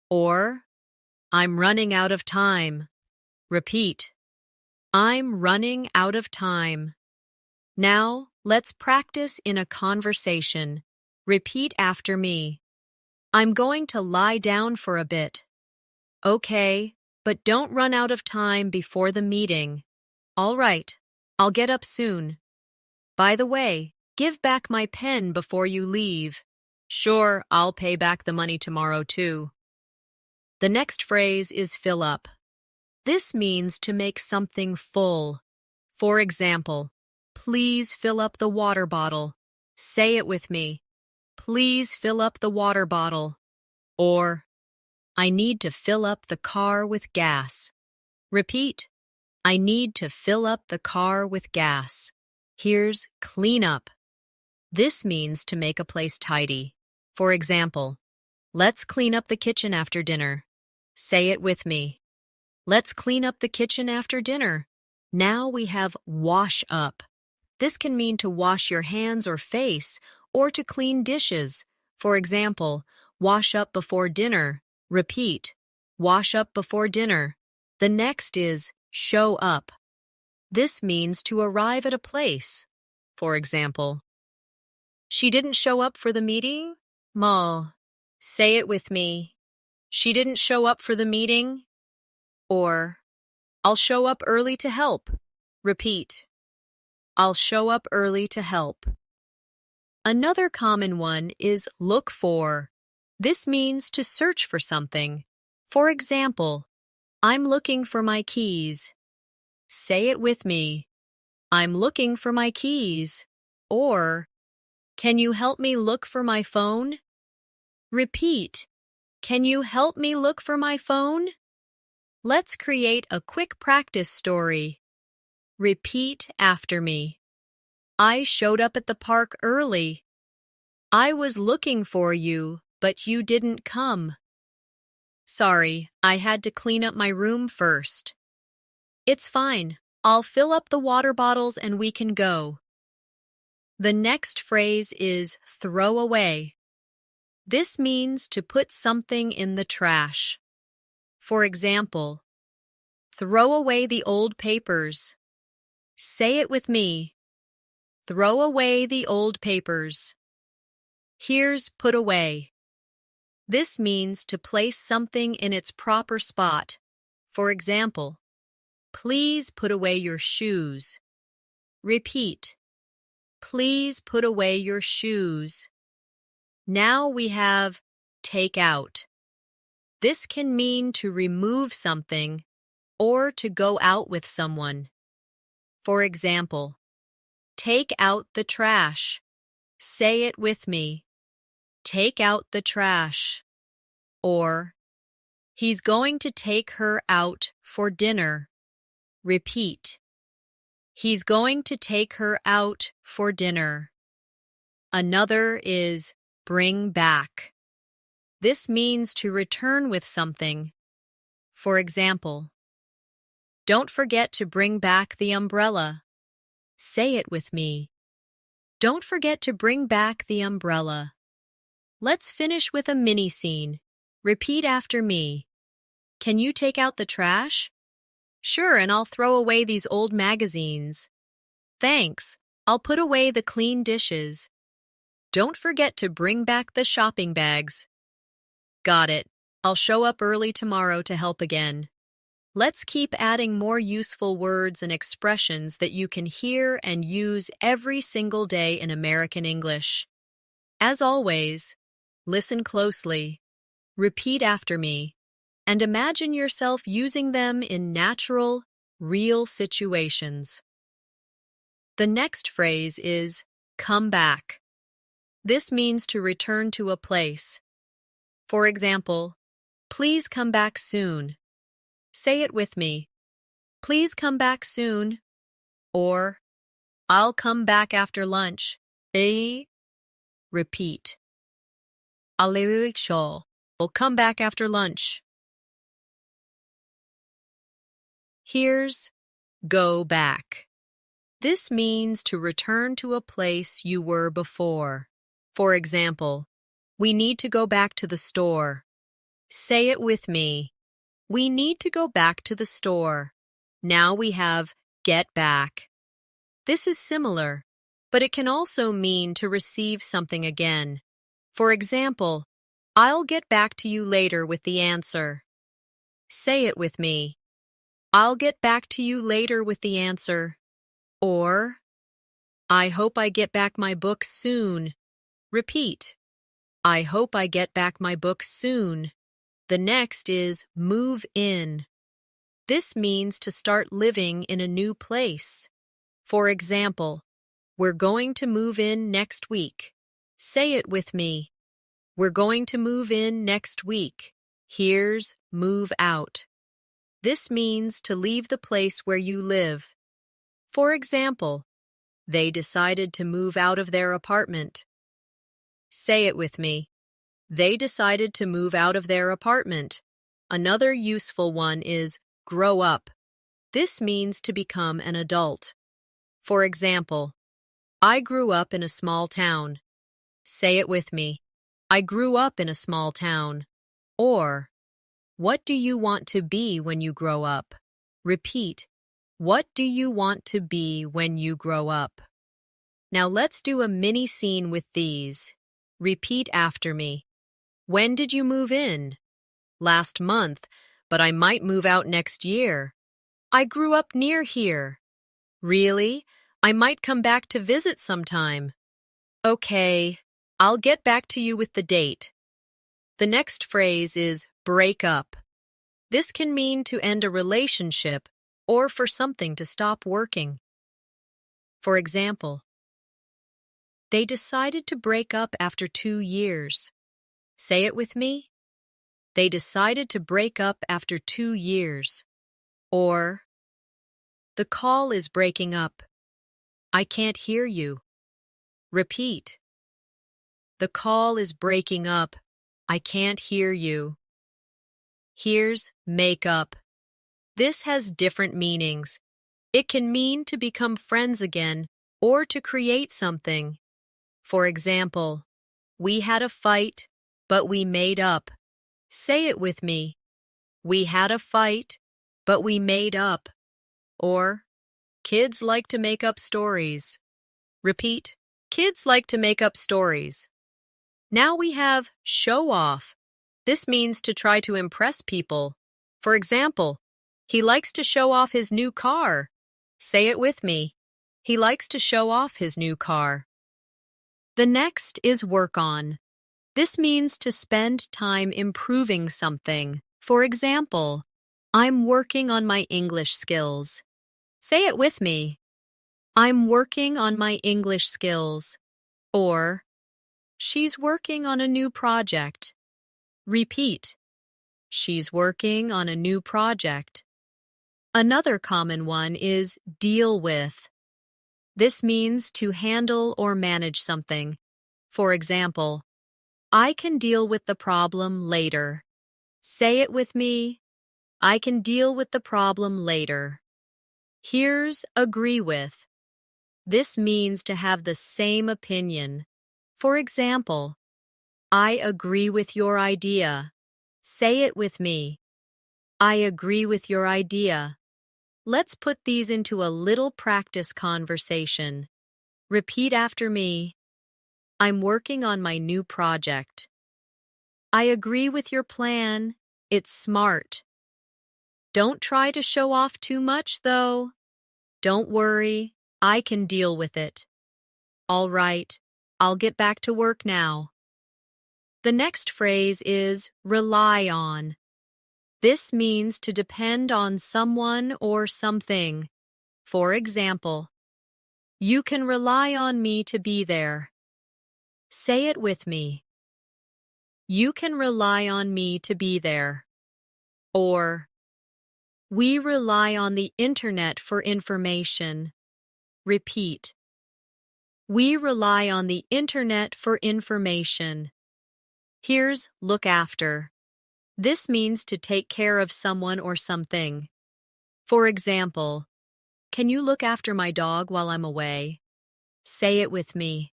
Or, I'm running out of time. Repeat. I'm running out of time. Now, let's practice in a conversation. Repeat after me. I'm going to lie down for a bit. Okay, but don't run out of time before the meeting. All right, I'll get up soon. By the way, give back my pen before you leave. Sure, I'll pay back the money tomorrow too. The next phrase is fill up. This means to make something full. For example, please fill up the water bottle. Say it with me. Please fill up the water bottle. Or, I need to fill up the car with gas. Repeat. I need to fill up the car with gas. Here's clean up. This means to make a place tidy. For example, let's clean up the kitchen after dinner. Say it with me. Let's clean up the kitchen after dinner. Now we have wash up. This can mean to wash your hands or face, or to clean dishes. For example, wash up before dinner. Repeat. Wash up before dinner. The next is show up. This means to arrive at a place. For example, she didn't show up for the meeting? Mo. Say it with me. She didn't show up for the meeting? Or, I'll show up early to help. Repeat. I'll show up early to help. Another common one is look for. This means to search for something. For example, I'm looking for my keys. Say it with me. I'm looking for my keys. Or, can you help me look for my phone? Repeat. Can you help me look for my phone? Let's create a quick practice story. Repeat after me. I showed up at the park early. I was looking for you, but you didn't come. Sorry, I had to clean up my room first. It's fine. I'll fill up the water bottles and we can go. The next phrase is throw away. This means to put something in the trash. For example, throw away the old papers. Say it with me. Throw away the old papers. Here's put away. This means to place something in its proper spot. For example, please put away your shoes. Repeat. Please put away your shoes. Now we have take out. This can mean to remove something or to go out with someone. For example, take out the trash. Say it with me. Take out the trash. Or, he's going to take her out for dinner. Repeat. He's going to take her out for dinner. Another is bring back. This means to return with something. For example, don't forget to bring back the umbrella. Say it with me. Don't forget to bring back the umbrella. Let's finish with a mini scene. Repeat after me. Can you take out the trash? Sure, and I'll throw away these old magazines. Thanks. I'll put away the clean dishes. Don't forget to bring back the shopping bags. Got it. I'll show up early tomorrow to help again. Let's keep adding more useful words and expressions that you can hear and use every single day in American English. As always, listen closely, repeat after me, and imagine yourself using them in natural, real situations. The next phrase is come back. This means to return to a place. For example, please come back soon. Say it with me. Please come back soon. Or, I'll come back after lunch. Repeat. I'll come back after lunch. Here's go back. This means to return to a place you were before. For example, we need to go back to the store. Say it with me. We need to go back to the store. Now we have get back. This is similar, but it can also mean to receive something again. For example, I'll get back to you later with the answer. Say it with me. I'll get back to you later with the answer. Or, I hope I get back my book soon. Repeat. I hope I get back my book soon. The next is move in. This means to start living in a new place. For example, we're going to move in next week. Say it with me. We're going to move in next week. Here's move out. This means to leave the place where you live. For example, they decided to move out of their apartment. Say it with me. They decided to move out of their apartment. Another useful one is grow up. This means to become an adult. For example, I grew up in a small town. Say it with me. I grew up in a small town. Or, what do you want to be when you grow up? Repeat. What do you want to be when you grow up? Now let's do a mini scene with these. Repeat after me. When did you move in? Last month, but I might move out next year. I grew up near here. Really? I might come back to visit sometime. Okay, I'll get back to you with the date. The next phrase is break up. This can mean to end a relationship or for something to stop working. For example, they decided to break up after 2 years. Say it with me. They decided to break up after 2 years. Or, the call is breaking up. I can't hear you. Repeat. The call is breaking up. I can't hear you. Here's make up. This has different meanings. It can mean to become friends again or to create something. For example, we had a fight, but we made up. Say it with me. We had a fight, but we made up. Or, kids like to make up stories. Repeat, kids like to make up stories. Now we have show off. This means to try to impress people. For example, he likes to show off his new car. Say it with me. He likes to show off his new car. The next is work on. This means to spend time improving something. For example, I'm working on my English skills. Say it with me. I'm working on my English skills. Or, she's working on a new project. Repeat. She's working on a new project. Another common one is deal with. This means to handle or manage something. For example, I can deal with the problem later. Say it with me. I can deal with the problem later. Here's agree with. This means to have the same opinion. For example, I agree with your idea. Say it with me. I agree with your idea. Let's put these into a little practice conversation. Repeat after me. I'm working on my new project. I agree with your plan. It's smart. Don't try to show off too much, though. Don't worry, I can deal with it. All right, I'll get back to work now. The next phrase is rely on. This means to depend on someone or something. For example, you can rely on me to be there. Say it with me. You can rely on me to be there. Or, we rely on the internet for information. Repeat. We rely on the internet for information. Here's look after. This means to take care of someone or something. For example, can you look after my dog while I'm away? Say it with me.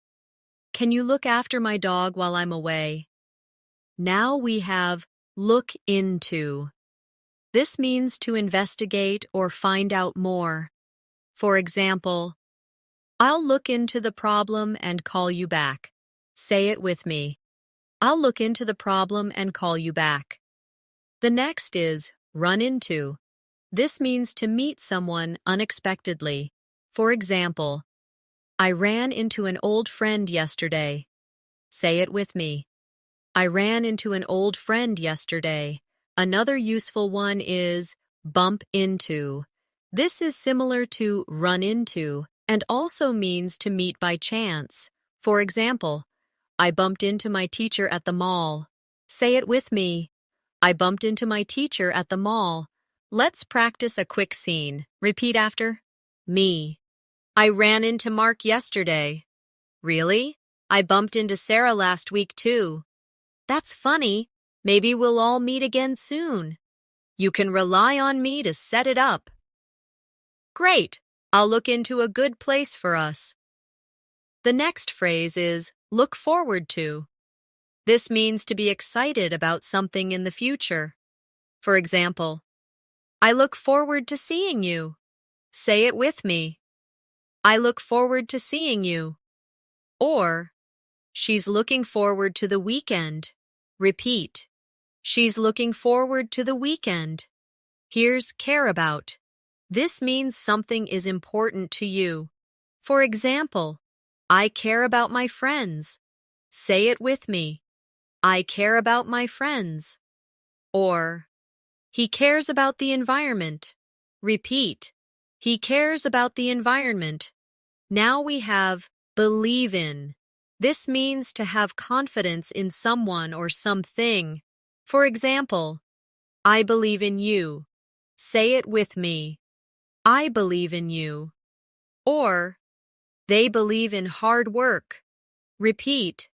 Can you look after my dog while I'm away? Now we have look into. This means to investigate or find out more. For example, I'll look into the problem and call you back. Say it with me. I'll look into the problem and call you back. The next is run into. This means to meet someone unexpectedly. For example, I ran into an old friend yesterday. Say it with me. I ran into an old friend yesterday. Another useful one is bump into. This is similar to run into and also means to meet by chance. For example, I bumped into my teacher at the mall. Say it with me. I bumped into my teacher at the mall. Let's practice a quick scene. Repeat after me. I ran into Mark yesterday. Really? I bumped into Sarah last week too. That's funny. Maybe we'll all meet again soon. You can rely on me to set it up. Great. I'll look into a good place for us. The next phrase is look forward to. This means to be excited about something in the future. For example, I look forward to seeing you. Say it with me. I look forward to seeing you. Or, she's looking forward to the weekend. Repeat. She's looking forward to the weekend. Here's care about. This means something is important to you. For example, I care about my friends. Say it with me. I care about my friends. Or, he cares about the environment. Repeat. He cares about the environment. Now we have believe in. This means to have confidence in someone or something. For example, I believe in you. Say it with me. I believe in you. Or, they believe in hard work. Repeat.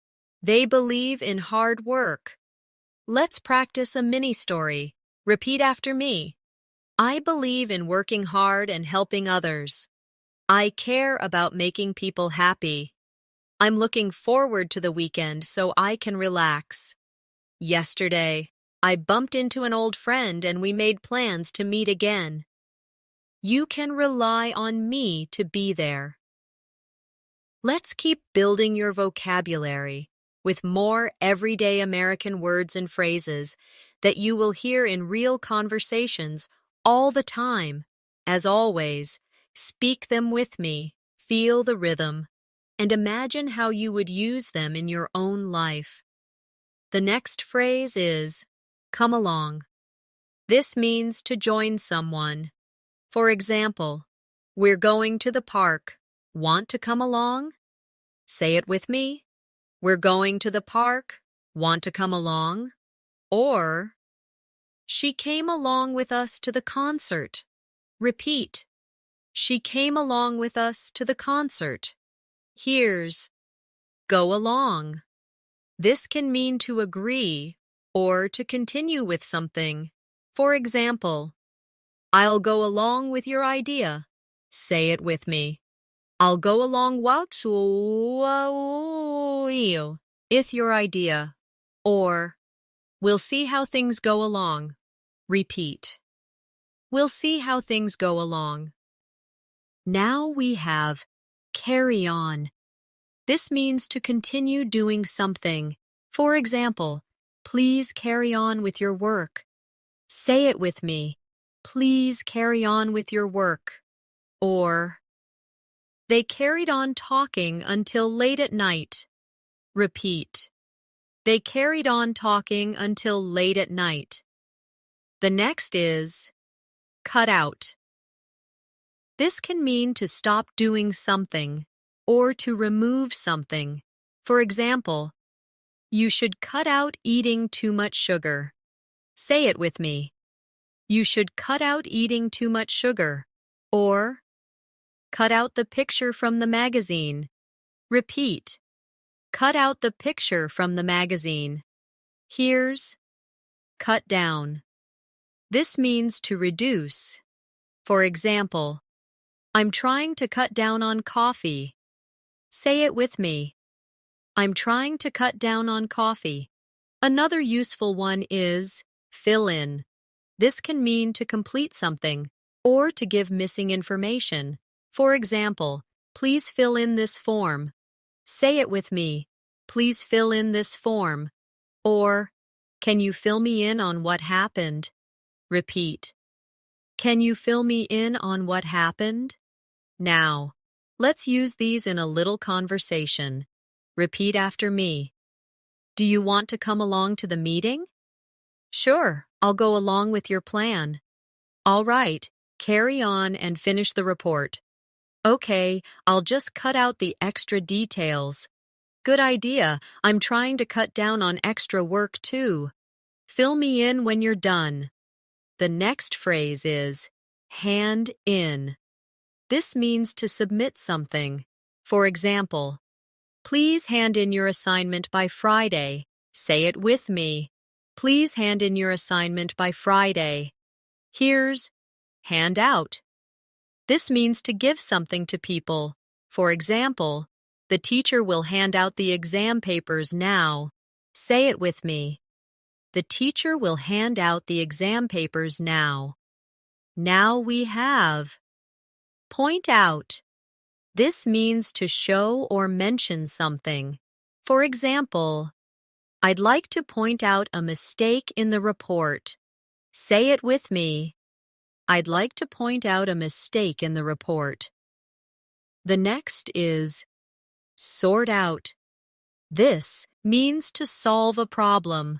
They believe in hard work. Let's practice a mini story. Repeat after me. I believe in working hard and helping others. I care about making people happy. I'm looking forward to the weekend so I can relax. Yesterday, I bumped into an old friend and we made plans to meet again. You can rely on me to be there. Let's keep building your vocabulary with more everyday American words and phrases that you will hear in real conversations all the time. As always, speak them with me, feel the rhythm, and imagine how you would use them in your own life. The next phrase is, come along. This means to join someone. For example, we're going to the park. Want to come along? Say it with me. We're going to the park. Want to come along? Or, she came along with us to the concert. Repeat. She came along with us to the concert. Here's, go along. This can mean to agree or to continue with something. For example, I'll go along with your idea. Say it with me. I'll go along with your idea. Or, we'll see how things go along. Repeat. We'll see how things go along. Now we have carry on. This means to continue doing something. For example, please carry on with your work. Say it with me. Please carry on with your work. Or, they carried on talking until late at night. Repeat. They carried on talking until late at night. The next is cut out. This can mean to stop doing something or to remove something. For example, you should cut out eating too much sugar. Say it with me. You should cut out eating too much sugar. Or, cut out the picture from the magazine. Repeat. Cut out the picture from the magazine. Here's cut down. This means to reduce. For example, I'm trying to cut down on coffee. Say it with me. I'm trying to cut down on coffee. Another useful one is fill in. This can mean to complete something or to give missing information. For example, please fill in this form. Say it with me. Please fill in this form. Or, can you fill me in on what happened? Repeat. Can you fill me in on what happened? Now, let's use these in a little conversation. Repeat after me. Do you want to come along to the meeting? Sure, I'll go along with your plan. All right, carry on and finish the report. Okay, I'll just cut out the extra details. Good idea. I'm trying to cut down on extra work too. Fill me in when you're done. The next phrase is hand in. This means to submit something. For example, please hand in your assignment by Friday. Say it with me. Please hand in your assignment by Friday. Here's hand out. This means to give something to people. For example, the teacher will hand out the exam papers now. Say it with me. The teacher will hand out the exam papers now. Now we have point out. This means to show or mention something. For example, I'd like to point out a mistake in the report. Say it with me. I'd like to point out a mistake in the report. The next is sort out. This means to solve a problem.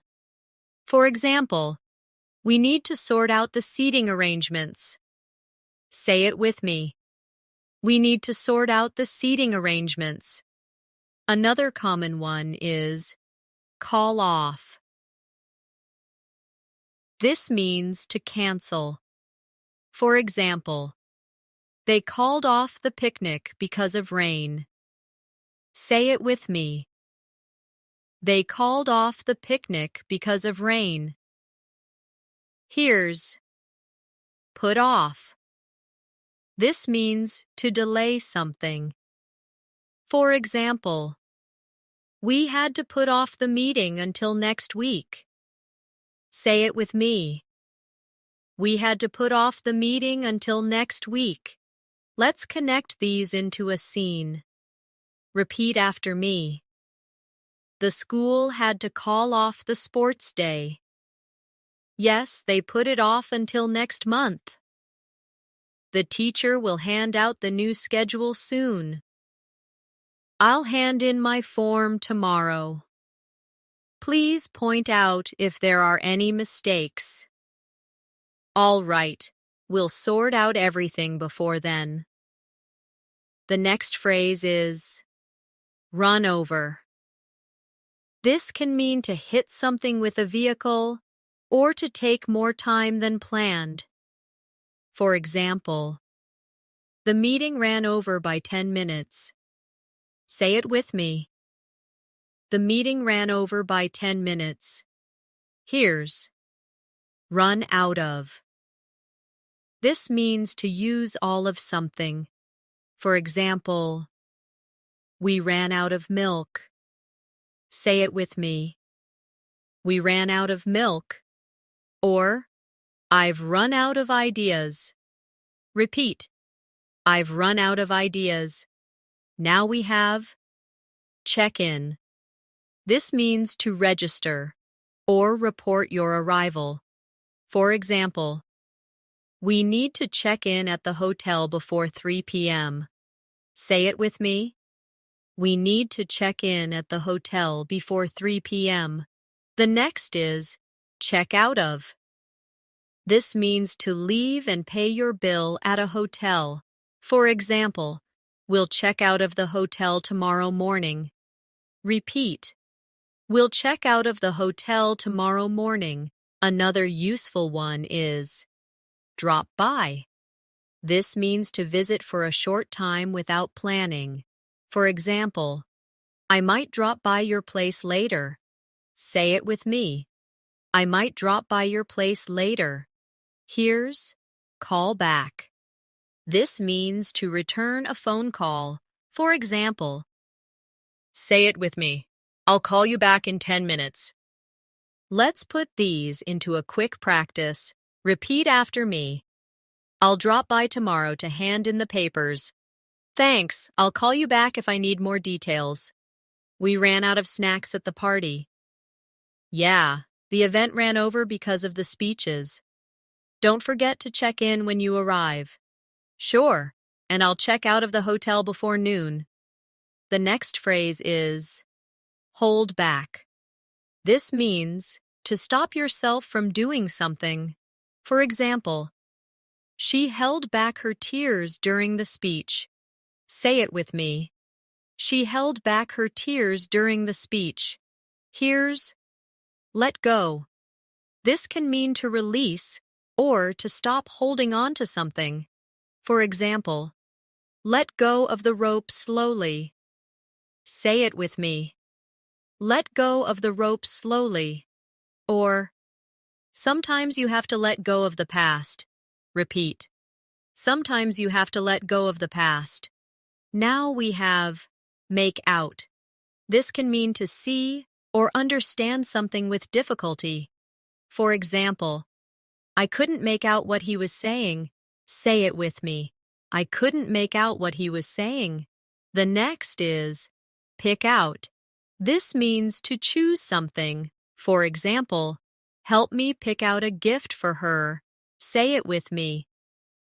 For example, we need to sort out the seating arrangements. Say it with me. We need to sort out the seating arrangements. Another common one is call off. This means to cancel. For example, they called off the picnic because of rain. Say it with me. They called off the picnic because of rain. Here's put off. This means to delay something. For example, we had to put off the meeting until next week. Say it with me. We had to put off the meeting until next week. Let's connect these into a scene. Repeat after me. The school had to call off the sports day. Yes, they put it off until next month. The teacher will hand out the new schedule soon. I'll hand in my form tomorrow. Please point out if there are any mistakes. All right, we'll sort out everything before then. The next phrase is run over. This can mean to hit something with a vehicle or to take more time than planned. For example, the meeting ran over by 10 minutes. Say it with me. The meeting ran over by 10 minutes. Here's run out of. This means to use all of something. For example, we ran out of milk. Say it with me. We ran out of milk. Or, I've run out of ideas. Repeat. I've run out of ideas. Now we have check in. This means to register or report your arrival. For example, we need to check in at the hotel before 3 p.m. Say it with me. We need to check in at the hotel before 3 p.m. The next is check out of. This means to leave and pay your bill at a hotel. For example, we'll check out of the hotel tomorrow morning. Repeat. We'll check out of the hotel tomorrow morning. Another useful one is drop by. This means to visit for a short time without planning. For example, I might drop by your place later. Say it with me. I might drop by your place later. Here's call back. This means to return a phone call. For example, say it with me. I'll call you back in 10 minutes. Let's put these into a quick practice. Repeat after me. I'll drop by tomorrow to hand in the papers. Thanks, I'll call you back if I need more details. We ran out of snacks at the party. Yeah, the event ran over because of the speeches. Don't forget to check in when you arrive. Sure, and I'll check out of the hotel before noon. The next phrase is hold back. This means to stop yourself from doing something. For example, she held back her tears during the speech. Say it with me. She held back her tears during the speech. Here's let go. This can mean to release or to stop holding on to something. For example, let go of the rope slowly. Say it with me. Let go of the rope slowly. Or, sometimes you have to let go of the past. Repeat. Sometimes you have to let go of the past. Now we have make out. This can mean to see or understand something with difficulty. For example, I couldn't make out what he was saying. Say it with me. I couldn't make out what he was saying. The next is pick out. This means to choose something. For example, help me pick out a gift for her. Say it with me.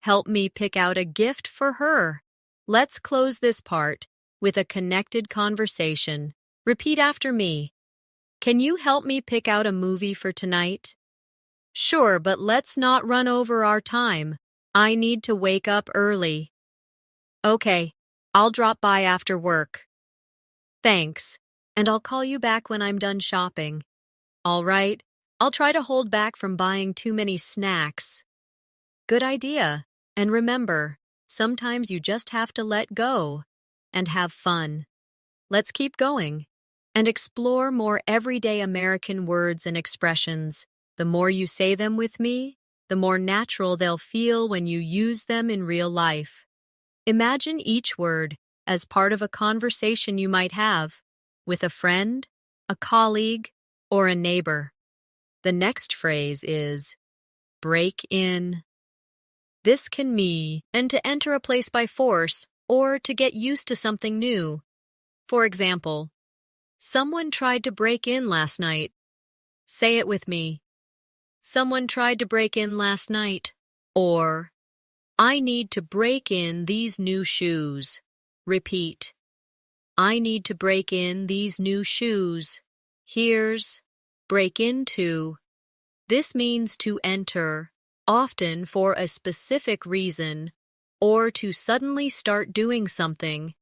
Help me pick out a gift for her. Let's close this part with a connected conversation. Repeat after me. Can you help me pick out a movie for tonight? Sure, but let's not run over our time. I need to wake up early. Okay, I'll drop by after work. Thanks, and I'll call you back when I'm done shopping. All right, I'll try to hold back from buying too many snacks. Good idea. And remember, sometimes you just have to let go and have fun. Let's keep going and explore more everyday American words and expressions. The more you say them with me, the more natural they'll feel when you use them in real life. Imagine each word as part of a conversation you might have with a friend, a colleague, or a neighbor. The next phrase is break in. This can mean to enter a place by force or to get used to something new. For example, someone tried to break in last night. Say it with me. Someone tried to break in last night. Or, I need to break in these new shoes. Repeat. I need to break in these new shoes. Here's break into. This means to enter, often for a specific reason, or to suddenly start doing something.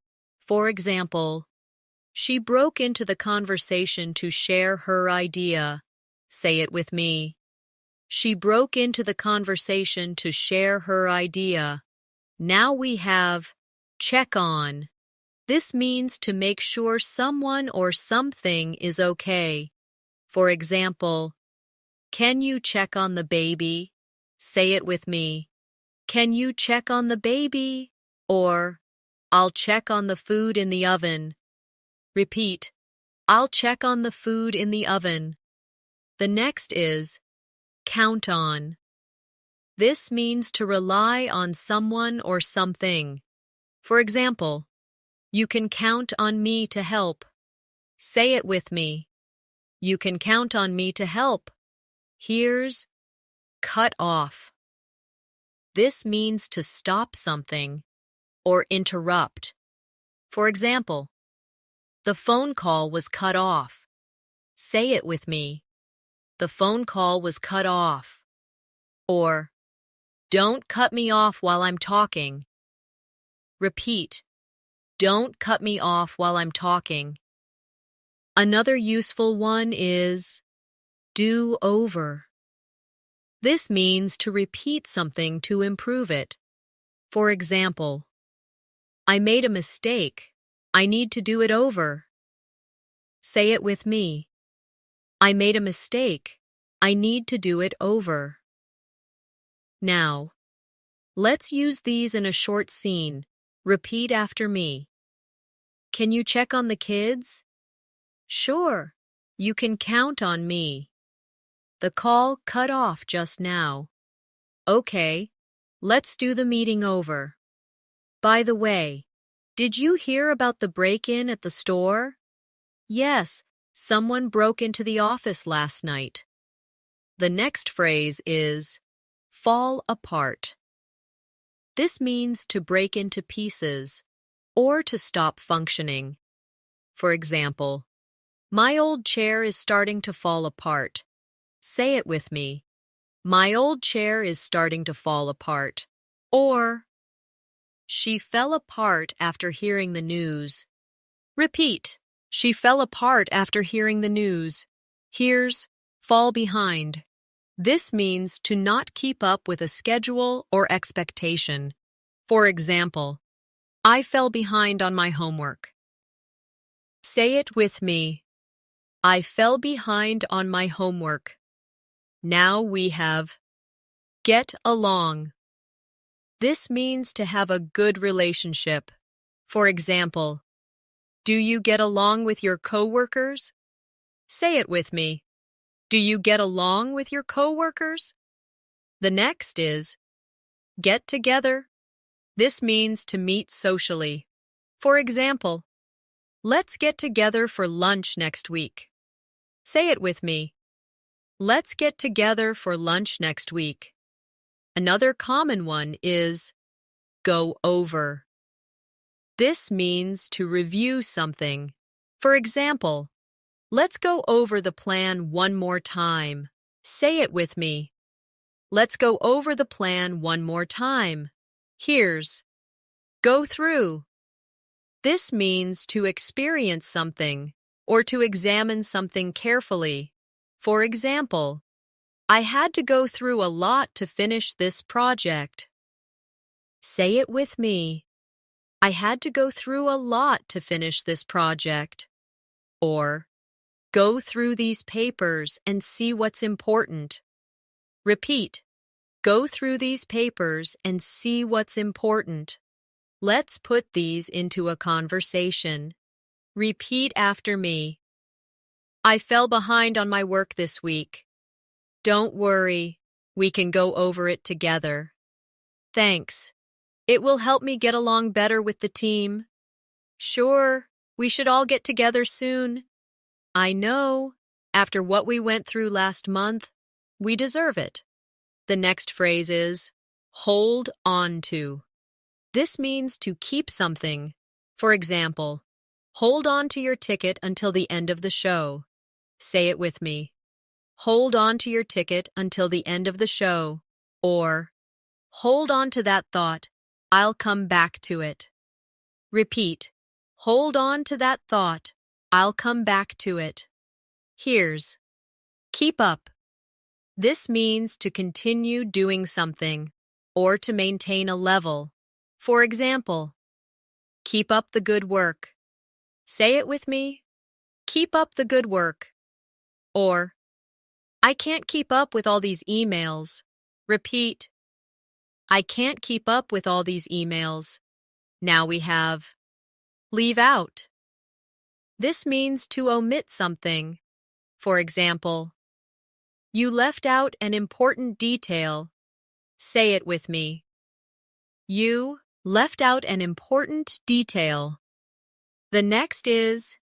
For example, she broke into the conversation to share her idea. Say it with me. She broke into the conversation to share her idea. Now we have check on. This means to make sure someone or something is okay. For example, can you check on the baby? Say it with me. Can you check on the baby? Or, I'll check on the food in the oven. Repeat, I'll check on the food in the oven. The next is count on. This means to rely on someone or something. For example, you can count on me to help. Say it with me. You can count on me to help. Here's cut off. This means to stop something or interrupt. For example, the phone call was cut off. Say it with me. The phone call was cut off. Or, don't cut me off while I'm talking. Repeat, don't cut me off while I'm talking. Another useful one is do over. This means to repeat something to improve it. For example, I made a mistake. I need to do it over. Say it with me. I made a mistake. I need to do it over. Now, let's use these in a short scene. Repeat after me. Can you check on the kids? Sure. You can count on me. The call cut off just now. Okay, let's do the meeting over. By the way, did you hear about the break-in at the store? Yes, someone broke into the office last night. The next phrase is fall apart. This means to break into pieces or to stop functioning. For example, my old chair is starting to fall apart. Say it with me. My old chair is starting to fall apart. Or, she fell apart after hearing the news. Repeat. She fell apart after hearing the news. Here's fall behind. This means to not keep up with a schedule or expectation. For example, I fell behind on my homework. Say it with me. I fell behind on my homework. Now we have get along. This means to have a good relationship. For example, do you get along with your coworkers? Say it with me. Do you get along with your coworkers? The next is get together. This means to meet socially. For example, let's get together for lunch next week. Say it with me. Let's get together for lunch next week. Another common one is go over. This means to review something. For example, let's go over the plan one more time. Say it with me. Let's go over the plan one more time. Here's go through. This means to experience something or to examine something carefully. For example, I had to go through a lot to finish this project. Say it with me. I had to go through a lot to finish this project. Or, go through these papers and see what's important. Repeat. Go through these papers and see what's important. Let's put these into a conversation. Repeat after me. I fell behind on my work this week. Don't worry, we can go over it together. Thanks. It will help me get along better with the team. Sure, we should all get together soon. I know, after what we went through last month, we deserve it. The next phrase is, hold on to. This means to keep something. For example, hold on to your ticket until the end of the show. Say it with me. Hold on to your ticket until the end of the show. Or, hold on to that thought. I'll come back to it. Repeat. Hold on to that thought. I'll come back to it. Here's keep up. This means to continue doing something or to maintain a level. For example, keep up the good work. Say it with me. Keep up the good work. Or, I can't keep up with all these emails. Repeat. I can't keep up with all these emails. Now we have leave out. This means to omit something. For example, you left out an important detail. Say it with me. You left out an important detail. The next is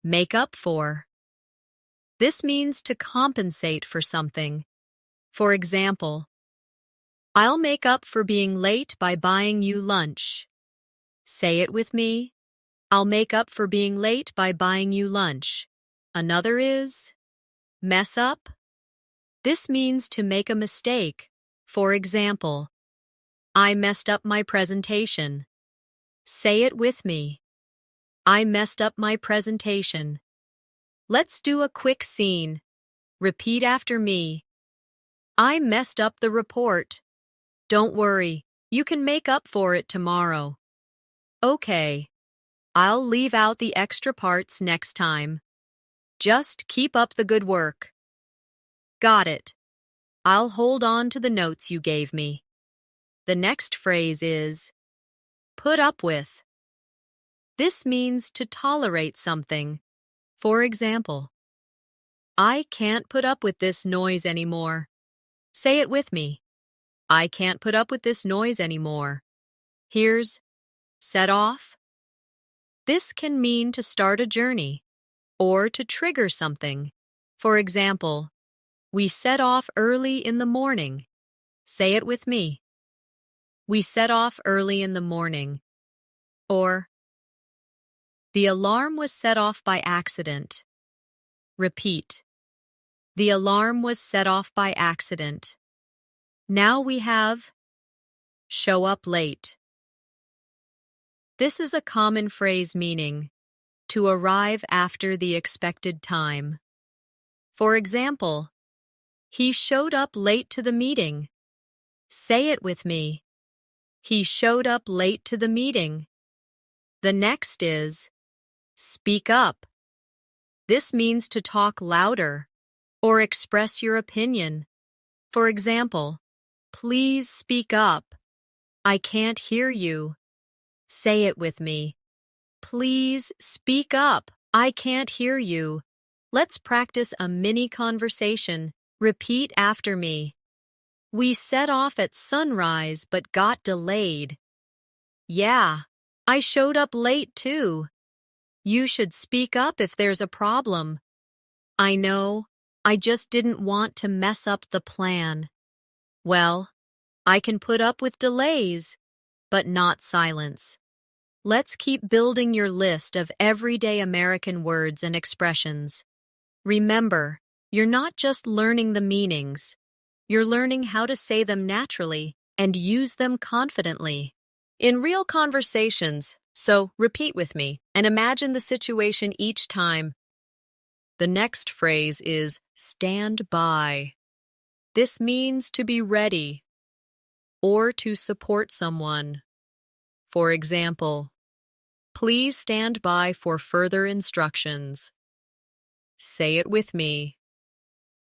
make up for. This means to compensate for something. For example, I'll make up for being late by buying you lunch. Say it with me. I'll make up for being late by buying you lunch. Another is mess up. This means to make a mistake. For example, I messed up my presentation. Say it with me. I messed up my presentation. Let's do a quick scene. Repeat after me. I messed up the report. Don't worry, you can make up for it tomorrow. Okay, I'll leave out the extra parts next time. Just keep up the good work. Got it. I'll hold on to the notes you gave me. The next phrase is put up with. This means to tolerate something. For example, I can't put up with this noise anymore. Say it with me. I can't put up with this noise anymore. Here's set off. This can mean to start a journey or to trigger something. For example, we set off early in the morning. Say it with me. We set off early in the morning. Or, the alarm was set off by accident. Repeat. The alarm was set off by accident. Now we have show up late. This is a common phrase meaning to arrive after the expected time. For example, he showed up late to the meeting. Say it with me. He showed up late to the meeting. The next is speak up. This means to talk louder or express your opinion. For example, please speak up. I can't hear you. Say it with me. Please speak up. I can't hear you. Let's practice a mini conversation. Repeat after me. We set off at sunrise but got delayed. Yeah, I showed up late too. You should speak up if there's a problem. I know, I just didn't want to mess up the plan. Well, I can put up with delays, but not silence. Let's keep building your list of everyday American words and expressions. Remember, you're not just learning the meanings. You're learning how to say them naturally and use them confidently. In real conversations, so repeat with me and imagine the situation each time. The next phrase is stand by. This means to be ready or to support someone. For example, please stand by for further instructions. Say it with me.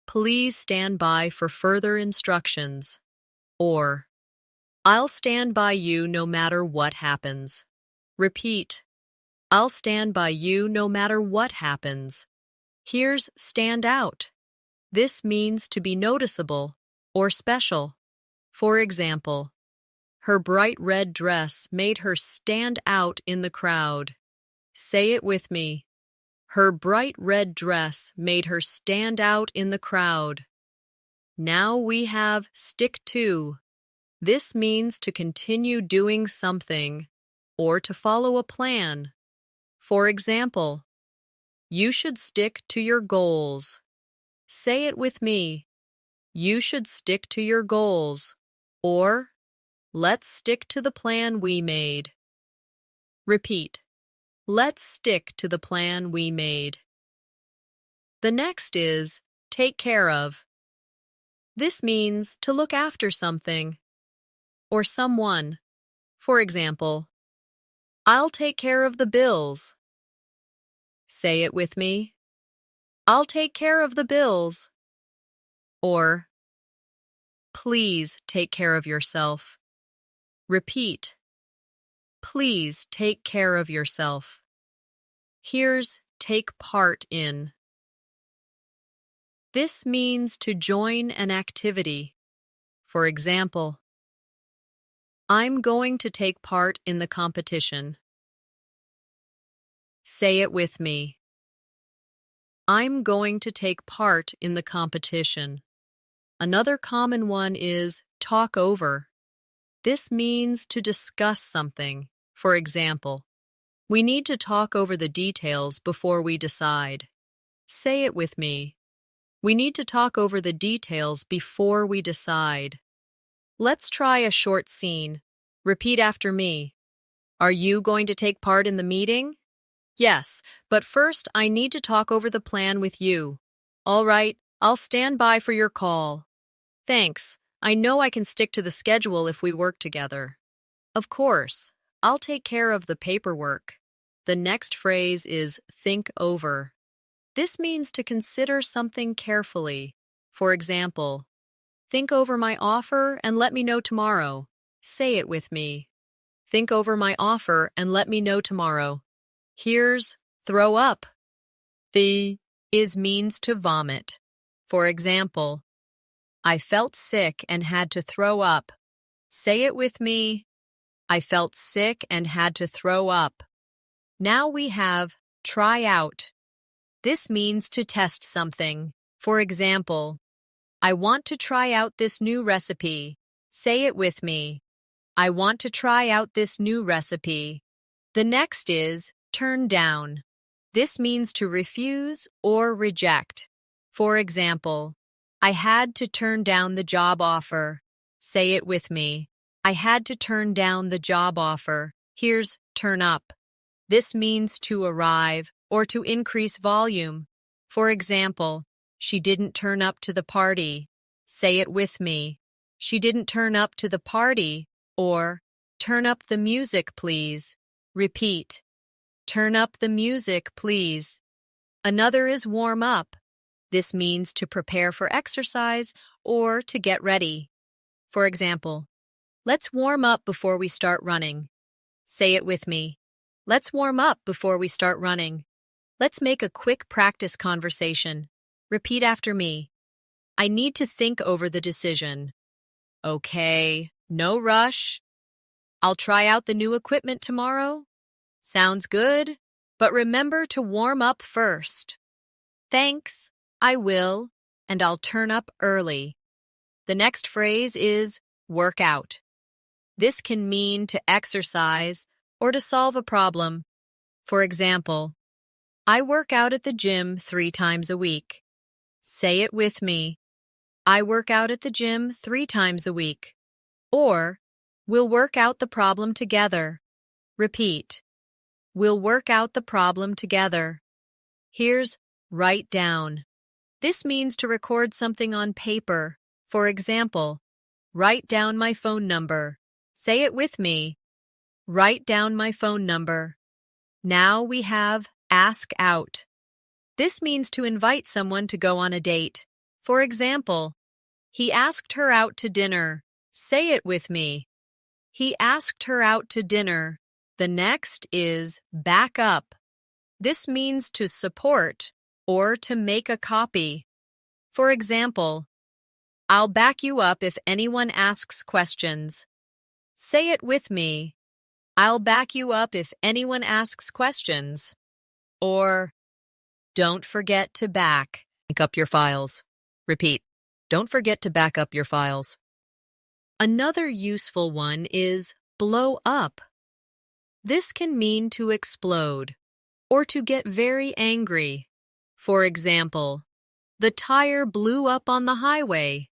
Please stand by for further instructions. Or, I'll stand by you no matter what happens. Repeat. I'll stand by you no matter what happens. Here's stand out. This means to be noticeable or special. For example, her bright red dress made her stand out in the crowd. Say it with me. Her bright red dress made her stand out in the crowd. Now we have stick to. This means to continue doing something or to follow a plan. For example, you should stick to your goals. Say it with me. You should stick to your goals. Or, let's stick to the plan we made. Repeat. Let's stick to the plan we made. The next is take care of. This means to look after something or someone. For example, I'll take care of the bills. Say it with me. I'll take care of the bills. Or, please take care of yourself. Repeat. Please take care of yourself. Here's take part in. This means to join an activity. For example, I'm going to take part in the competition. Say it with me. I'm going to take part in the competition. Another common one is talk over. This means to discuss something. For example, we need to talk over the details before we decide. Say it with me. We need to talk over the details before we decide. Let's try a short scene. Repeat after me. Are you going to take part in the meeting? Yes, but first I need to talk over the plan with you. All right, I'll stand by for your call. Thanks. I know I can stick to the schedule if we work together. Of course. I'll take care of the paperwork. The next phrase is think over. This means to consider something carefully. For example, think over my offer and let me know tomorrow. Say it with me. Think over my offer and let me know tomorrow. Here's throw up. The is means to vomit. For example, I felt sick and had to throw up. Say it with me. I felt sick and had to throw up. Now we have try out. This means to test something. For example, I want to try out this new recipe. Say it with me. I want to try out this new recipe. The next is turn down. This means to refuse or reject. For example, I had to turn down the job offer. Say it with me. I had to turn down the job offer. Here's turn up. This means to arrive or to increase volume. For example, she didn't turn up to the party. Say it with me. She didn't turn up to the party. Or, turn up the music, please. Repeat. Turn up the music, please. Another is warm up. This means to prepare for exercise or to get ready. For example, let's warm up before we start running. Say it with me. Let's warm up before we start running. Let's make a quick practice conversation. Repeat after me. I need to think over the decision. Okay, no rush. I'll try out the new equipment tomorrow. Sounds good, but remember to warm up first. Thanks, I will, and I'll turn up early. The next phrase is work out. This can mean to exercise or to solve a problem. For example, I work out at the gym 3 times a week. Say it with me. I work out at the gym 3 times a week. Or, we'll work out the problem together. Repeat. We'll work out the problem together. Here's write down. This means to record something on paper. For example, write down my phone number. Say it with me. Write down my phone number. Now we have ask out. This means to invite someone to go on a date. For example, he asked her out to dinner. Say it with me. He asked her out to dinner. The next is back up. This means to support or to make a copy. For example, I'll back you up if anyone asks questions. Say it with me. I'll back you up if anyone asks questions. Or, don't forget to back up your files. Repeat, don't forget to back up your files. Another useful one is blow up. This can mean to explode or to get very angry. For example, the tire blew up on the highway.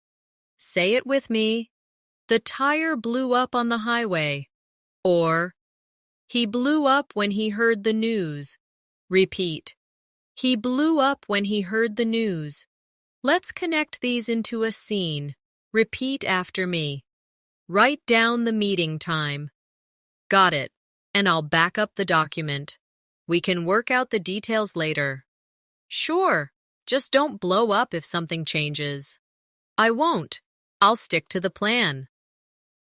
Say it with me. The tire blew up on the highway. Or, he blew up when he heard the news. Repeat. He blew up when he heard the news. Let's connect these into a scene. Repeat after me. Write down the meeting time. Got it. And I'll back up the document. We can work out the details later. Sure. Just don't blow up if something changes. I won't. I'll stick to the plan.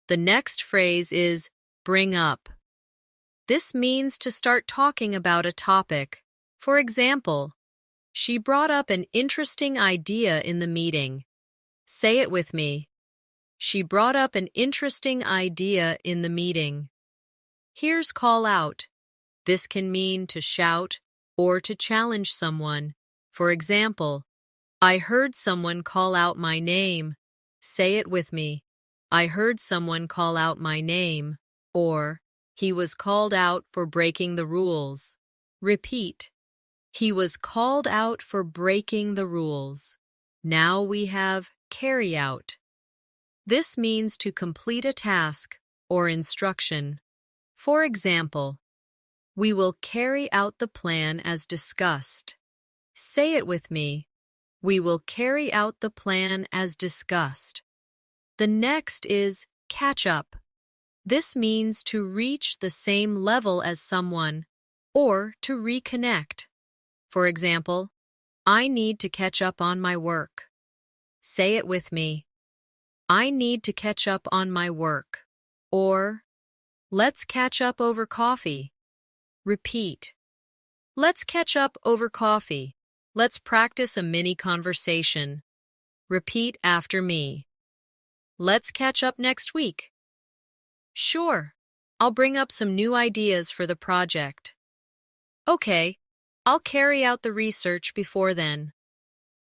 The next phrase is bring up. This means to start talking about a topic. For example, she brought up an interesting idea in the meeting. Say it with me. She brought up an interesting idea in the meeting. Here's call out. This can mean to shout or to challenge someone. For example, I heard someone call out my name. Say it with me. I heard someone call out my name. Or, he was called out for breaking the rules. Repeat. He was called out for breaking the rules. Now we have carry out. This means to complete a task or instruction. For example, we will carry out the plan as discussed. Say it with me. We will carry out the plan as discussed. The next is catch up. This means to reach the same level as someone or to reconnect. For example, I need to catch up on my work. Say it with me. I need to catch up on my work. Or, let's catch up over coffee. Repeat. Let's catch up over coffee. Let's practice a mini conversation. Repeat after me. Let's catch up next week. Sure. I'll bring up some new ideas for the project. Okay. I'll carry out the research before then.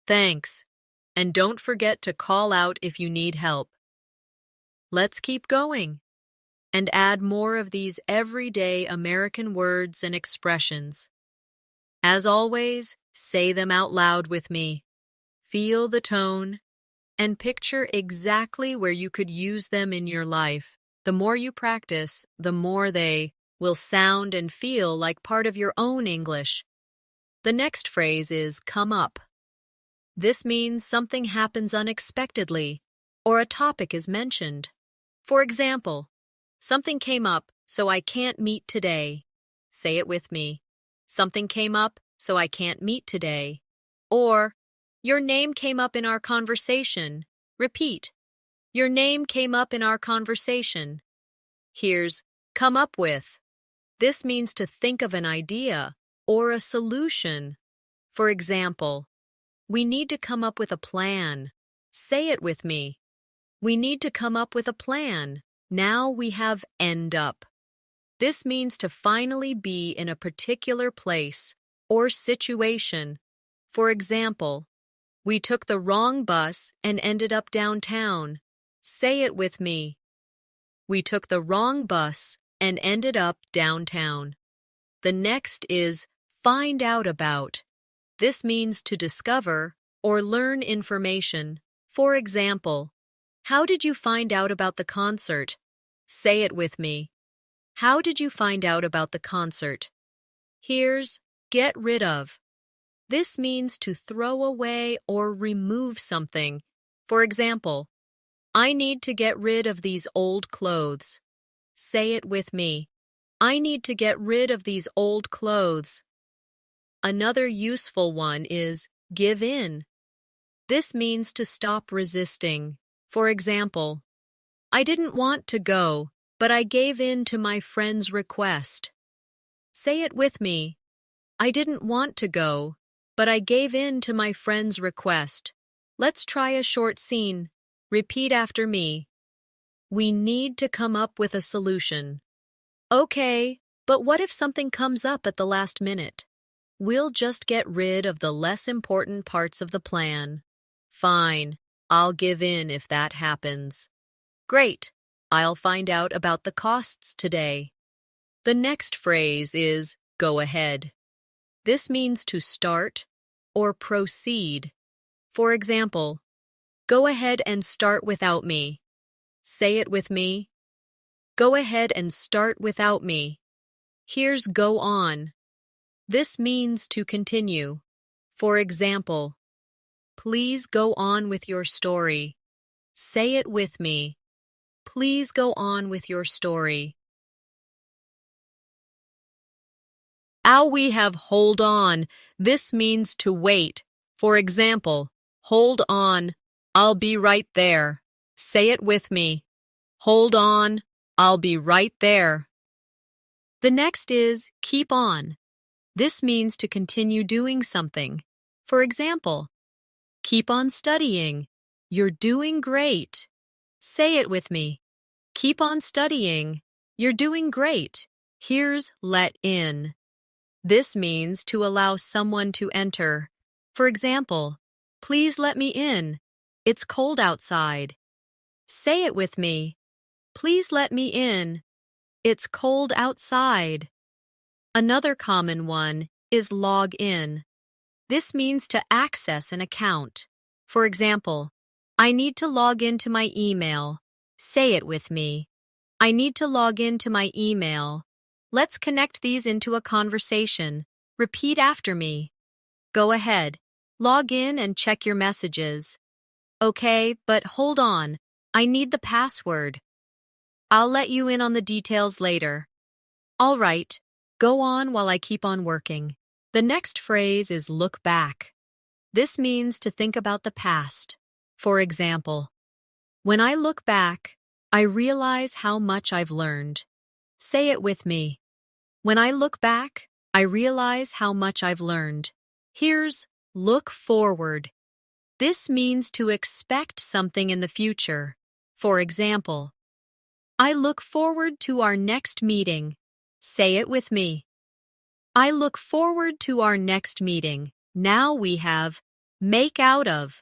Thanks. And don't forget to call out if you need help. Let's keep going and add more of these everyday American words and expressions. As always, say them out loud with me. Feel the tone and picture exactly where you could use them in your life. The more you practice, the more they will sound and feel like part of your own English. The next phrase is come up. This means something happens unexpectedly or a topic is mentioned. For example, something came up, so I can't meet today. Say it with me. Something came up, so I can't meet today. Or, your name came up in our conversation. Repeat. Your name came up in our conversation. Here's come up with. This means to think of an idea or a solution. For example, we need to come up with a plan. Say it with me. We need to come up with a plan. Now we have end up. This means to finally be in a particular place or situation. For example, we took the wrong bus and ended up downtown. Say it with me. We took the wrong bus and ended up downtown. The next is find out about. This means to discover or learn information. For example, how did you find out about the concert? Say it with me. How did you find out about the concert? Here's get rid of. This means to throw away or remove something. For example, I need to get rid of these old clothes. Say it with me. I need to get rid of these old clothes. Another useful one is give in. This means to stop resisting. For example, I didn't want to go, but I gave in to my friend's request. Say it with me. I didn't want to go, but I gave in to my friend's request. Let's try a short scene. Repeat after me. We need to come up with a solution. Okay, but what if something comes up at the last minute? We'll just get rid of the less important parts of the plan. Fine, I'll give in if that happens. Great, I'll find out about the costs today. The next phrase is go ahead. This means to start or proceed. For example, go ahead and start without me. Say it with me. Go ahead and start without me. Here's go on. This means to continue. For example, please go on with your story. Say it with me. Please go on with your story. We have hold on. This means to wait. For example, hold on. I'll be right there. Say it with me. Hold on. I'll be right there. The next is keep on. This means to continue doing something. For example, keep on studying. You're doing great. Say it with me. Keep on studying. You're doing great. Here's let in. This means to allow someone to enter. For example, please let me in. It's cold outside. Say it with me. Please let me in. It's cold outside. Another common one is log in. This means to access an account. For example, I need to log into my email. Say it with me. I need to log into my email. Let's connect these into a conversation. Repeat after me. Go ahead. Log in and check your messages. Okay, but hold on. I need the password. I'll let you in on the details later. All right, go on while I keep on working. The next phrase is look back. This means to think about the past. For example, when I look back, I realize how much I've learned. Say it with me. When I look back, I realize how much I've learned. Here's look forward. This means to expect something in the future. For example, I look forward to our next meeting. Say it with me. I look forward to our next meeting. Now we have make out of.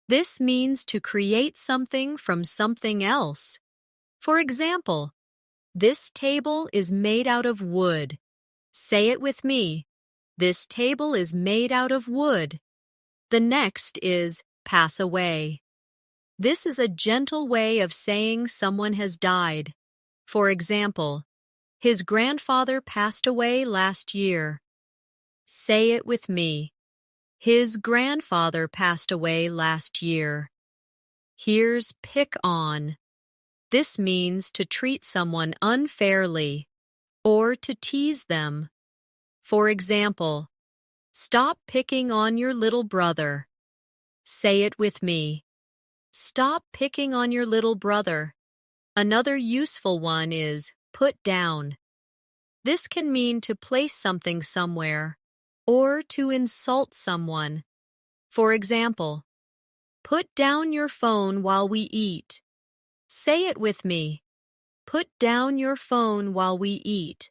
This means to create something from something else. For example, this table is made out of wood. Say it with me. This table is made out of wood. The next is pass away. This is a gentle way of saying someone has died. For example, his grandfather passed away last year. Say it with me. His grandfather passed away last year. Here's pick on. This means to treat someone unfairly or to tease them. For example, stop picking on your little brother. Say it with me. Stop picking on your little brother. Another useful one is put down. This can mean to place something somewhere or to insult someone. For example, put down your phone while we eat. Say it with me. Put down your phone while we eat.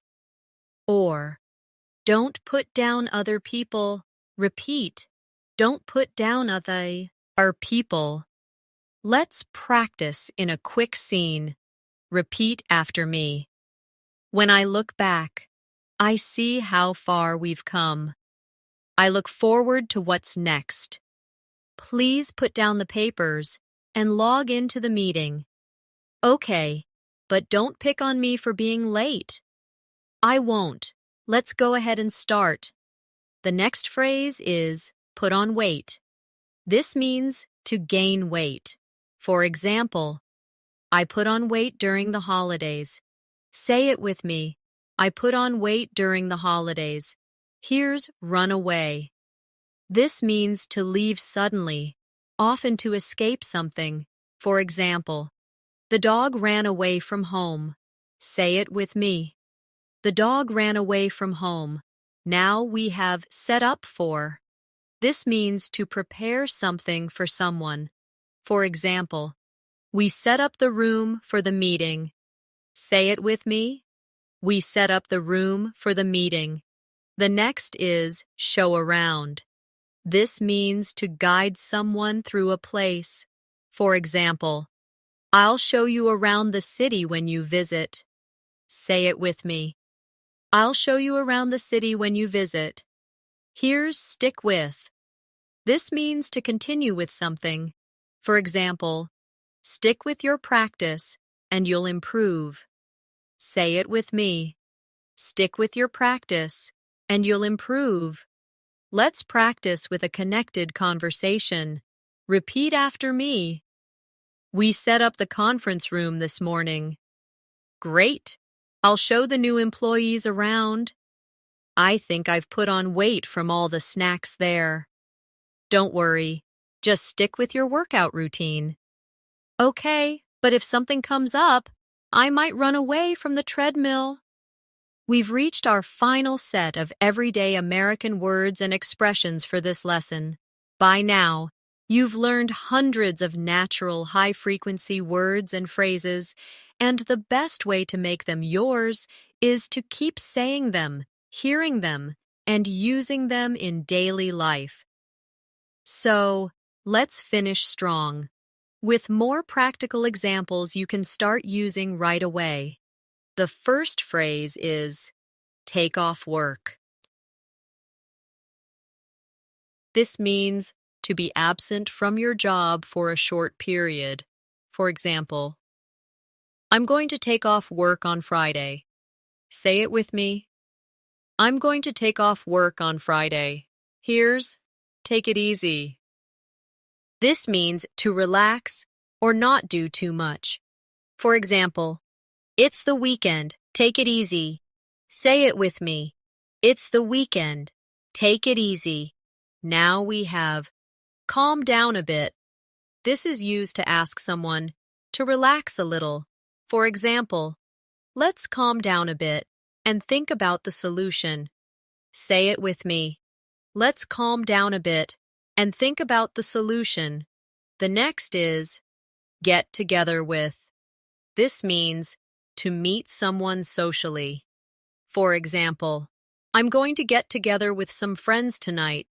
Or, don't put down other people. Repeat. Don't put down other people. Let's practice in a quick scene. Repeat after me. When I look back, I see how far we've come. I look forward to what's next. Please put down the papers and log into the meeting. Okay, but don't pick on me for being late. I won't. Let's go ahead and start. The next phrase is put on weight. This means to gain weight. For example, I put on weight during the holidays. Say it with me. I put on weight during the holidays. Here's run away. This means to leave suddenly, often to escape something. For example, the dog ran away from home. Say it with me. The dog ran away from home. Now we have set up for. This means to prepare something for someone. For example, we set up the room for the meeting. Say it with me. We set up the room for the meeting. The next is show around. This means to guide someone through a place. For example, I'll show you around the city when you visit. Say it with me. I'll show you around the city when you visit. Here's stick with. This means to continue with something. For example, stick with your practice and you'll improve. Say it with me. Stick with your practice and you'll improve. Let's practice with a connected conversation. Repeat after me. We set up the conference room this morning. Great. I'll show the new employees around. I think I've put on weight from all the snacks there. Don't worry. Just stick with your workout routine. Okay, but if something comes up, I might run away from the treadmill. We've reached our final set of everyday American words and expressions for this lesson. By now, you've learned hundreds of natural high-frequency words and phrases, and the best way to make them yours is to keep saying them, hearing them, and using them in daily life. So, let's finish strong. With more practical examples you can start using right away. The first phrase is, take off work. This means to be absent from your job for a short period. For example, I'm going to take off work on Friday. Say it with me. I'm going to take off work on Friday. Here's, take it easy. This means to relax or not do too much. For example, it's the weekend, take it easy. Say it with me. It's the weekend, take it easy. Now we have calm down a bit. This is used to ask someone to relax a little. For example, let's calm down a bit and think about the solution. Say it with me. Let's calm down a bit and think about the solution. The next is get together with. This means to meet someone socially. For example, I'm going to get together with some friends tonight.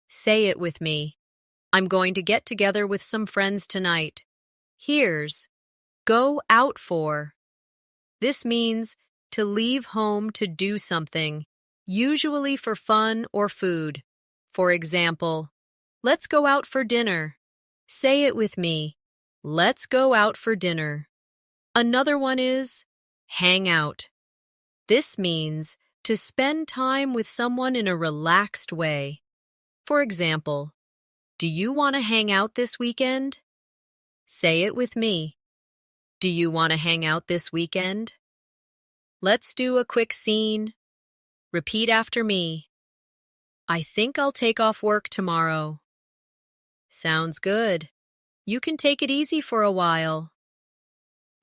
Say it with me. I'm going to get together with some friends tonight. Here's go out for. This means to leave home to do something, usually for fun or food. For example, let's go out for dinner. Say it with me. Let's go out for dinner. Another one is hang out. This means to spend time with someone in a relaxed way. For example, do you want to hang out this weekend? Say it with me. Do you want to hang out this weekend? Let's do a quick scene. Repeat after me. I think I'll take off work tomorrow. Sounds good. You can take it easy for a while.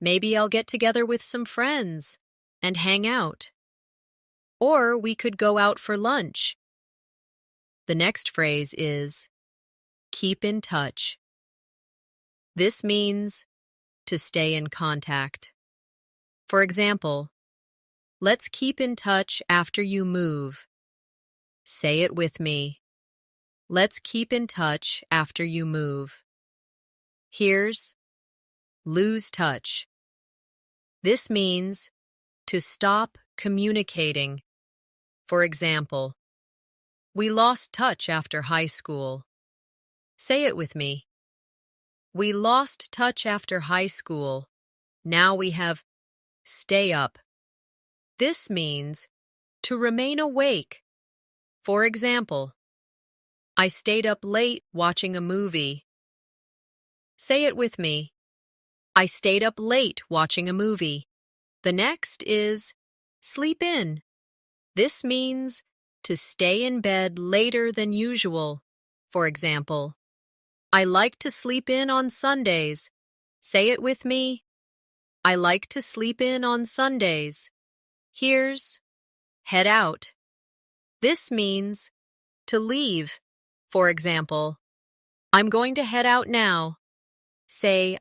Maybe I'll get together with some friends and hang out. Or we could go out for lunch. The next phrase is keep in touch. This means to stay in contact. For example, let's keep in touch after you move. Say it with me. Let's keep in touch after you move. Here's lose touch. This means to stop communicating. For example, we lost touch after high school. Say it with me. We lost touch after high school. Now we have stay up. This means to remain awake. For example, I stayed up late watching a movie. Say it with me. I stayed up late watching a movie. The next is sleep in. This means to stay in bed later than usual. For example, I like to sleep in on Sundays. Say it with me. I like to sleep in on Sundays. Here's head out. This means to leave. For example, I'm going to head out now. Say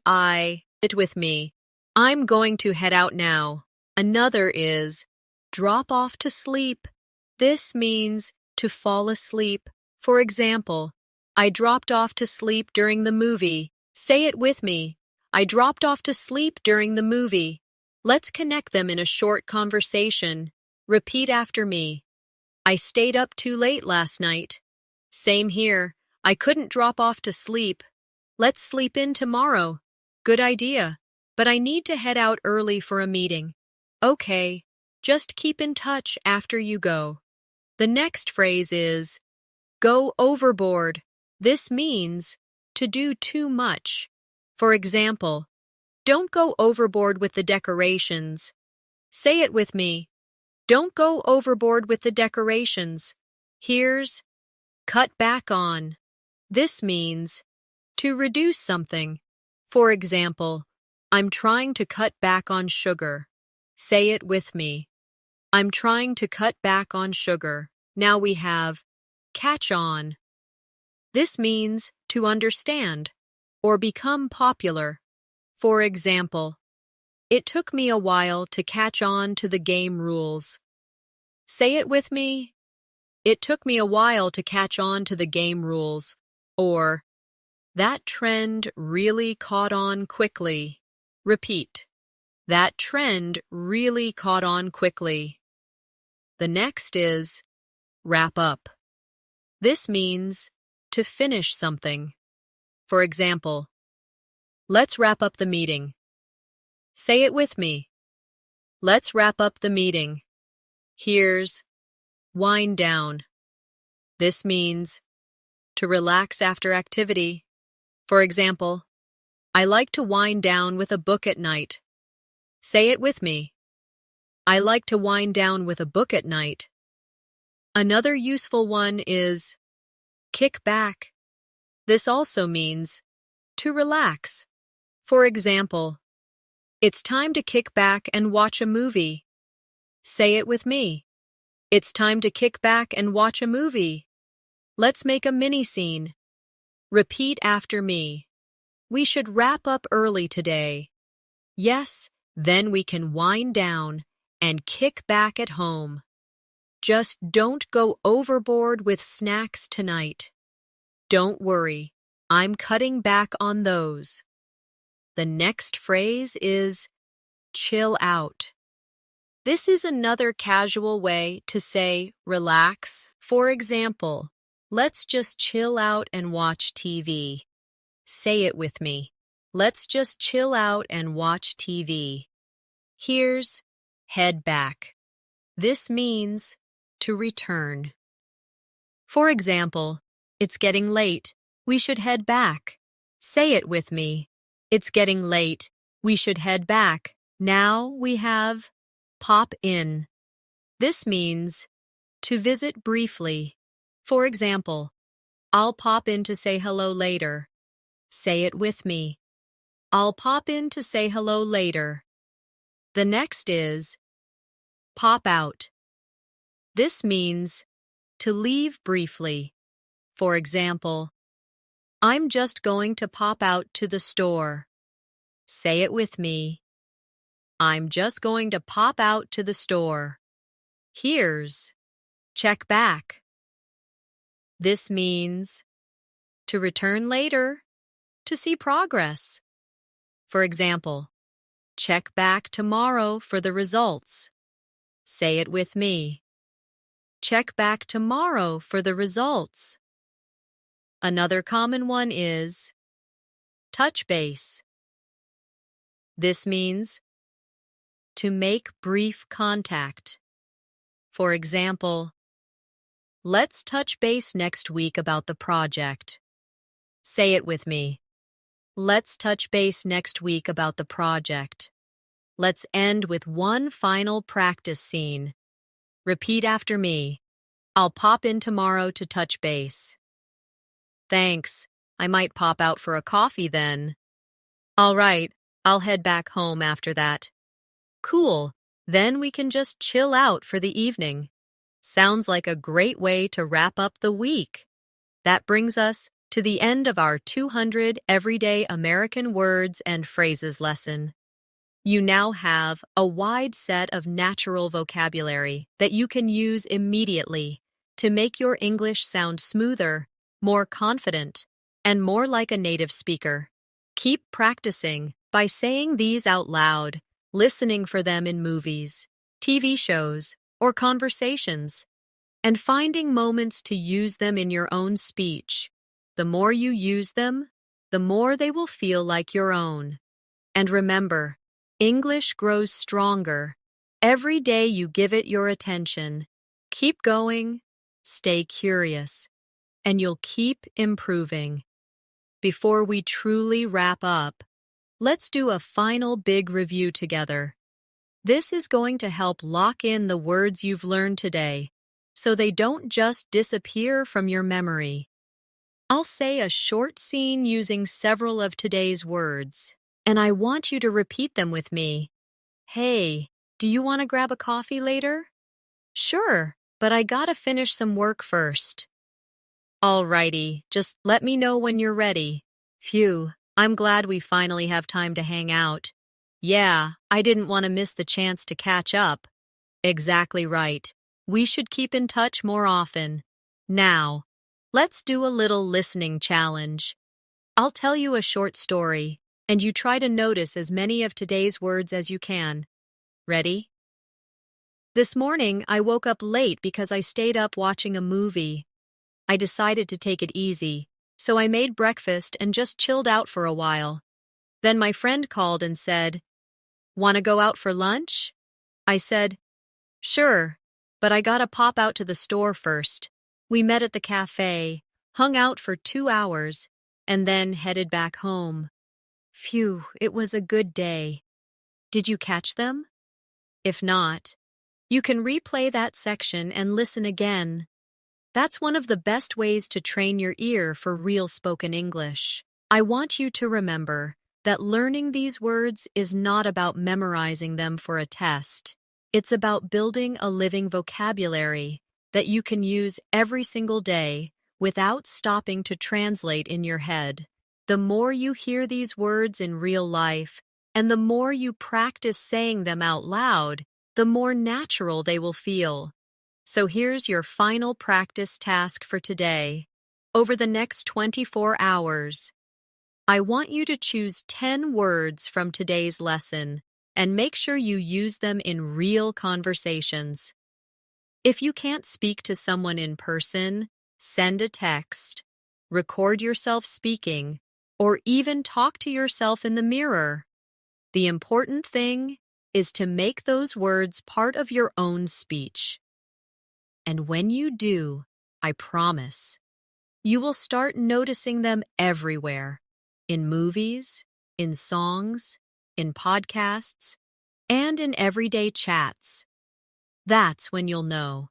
it with me. I'm going to head out now. Another is drop off to sleep. This means to fall asleep. For example, I dropped off to sleep during the movie. Say it with me. I dropped off to sleep during the movie. Let's connect them in a short conversation. Repeat after me. I stayed up too late last night. Same here. I couldn't drop off to sleep. Let's sleep in tomorrow. Good idea. But I need to head out early for a meeting. Okay. Just keep in touch after you go. The next phrase is go overboard. This means to do too much. For example, don't go overboard with the decorations. Say it with me. Don't go overboard with the decorations. Here's cut back on. This means to reduce something. For example, I'm trying to cut back on sugar. Say it with me. I'm trying to cut back on sugar. Now we have catch on. This means to understand or become popular. For example, it took me a while to catch on to the game rules. Say it with me. It took me a while to catch on to the game rules. Or, that trend really caught on quickly. Repeat. That trend really caught on quickly. The next is wrap up. This means to finish something. For example, let's wrap up the meeting. Say it with me. Let's wrap up the meeting. Here's wind down. This means to relax after activity. For example, I like to wind down with a book at night. Say it with me. I like to wind down with a book at night. Another useful one is kick back. This also means to relax. For example, it's time to kick back and watch a movie. Say it with me. It's time to kick back and watch a movie. Let's make a mini scene. Repeat after me. We should wrap up early today. Yes, then we can wind down and kick back at home. Just don't go overboard with snacks tonight. Don't worry, I'm cutting back on those. The next phrase is chill out. This is another casual way to say relax. For example, let's just chill out and watch TV. Say it with me. Let's just chill out and watch TV. Here's head back. This means to return. For example, it's getting late. We should head back. Say it with me. It's getting late. We should head back. Now we have pop in. This means to visit briefly. For example, I'll pop in to say hello later. Say it with me. I'll pop in to say hello later. The next is pop out. This means to leave briefly. For example, I'm just going to pop out to the store. Say it with me. I'm just going to pop out to the store. Here's check back. This means to return later, to see progress. For example, check back tomorrow for the results. Say it with me. Check back tomorrow for the results. Another common one is touch base. This means to make brief contact. For example, let's touch base next week about the project. Say it with me. Let's touch base next week about the project. Let's end with one final practice scene. Repeat after me. I'll pop in tomorrow to touch base. Thanks. I might pop out for a coffee then. All right, I'll head back home after that. Cool. Then we can just chill out for the evening. Sounds like a great way to wrap up the week. That brings us to the end of our 200 Everyday American Words and Phrases lesson. You now have a wide set of natural vocabulary that you can use immediately to make your English sound smoother, more confident, and more like a native speaker. Keep practicing by saying these out loud, listening for them in movies, TV shows, or conversations, and finding moments to use them in your own speech. The more you use them, the more they will feel like your own. And remember, English grows stronger every day you give it your attention. Keep going, stay curious, and you'll keep improving. Before we truly wrap up, let's do a final big review together. This is going to help lock in the words you've learned today, so they don't just disappear from your memory. I'll say a short scene using several of today's words, and I want you to repeat them with me. Hey, do you want to grab a coffee later? Sure, but I gotta finish some work first. Alrighty, just let me know when you're ready. Phew, I'm glad we finally have time to hang out. Yeah, I didn't want to miss the chance to catch up. Exactly right. We should keep in touch more often. Now, let's do a little listening challenge. I'll tell you a short story, and you try to notice as many of today's words as you can. Ready? This morning, I woke up late because I stayed up watching a movie. I decided to take it easy, so I made breakfast and just chilled out for a while. Then my friend called and said, "Want to go out for lunch?" I said, "Sure, but I gotta pop out to the store first." We met at the cafe, hung out for 2 hours, and then headed back home. Phew, it was a good day. Did you catch them? If not, you can replay that section and listen again. That's one of the best ways to train your ear for real spoken English. I want you to remember that learning these words is not about memorizing them for a test. It's about building a living vocabulary that you can use every single day without stopping to translate in your head. The more you hear these words in real life, and the more you practice saying them out loud, the more natural they will feel. So here's your final practice task for today. Over the next 24 hours, I want you to choose 10 words from today's lesson and make sure you use them in real conversations. If you can't speak to someone in person, send a text, record yourself speaking, or even talk to yourself in the mirror. The important thing is to make those words part of your own speech. And when you do, I promise, you will start noticing them everywhere, in movies, in songs, in podcasts, and in everyday chats. That's when you'll know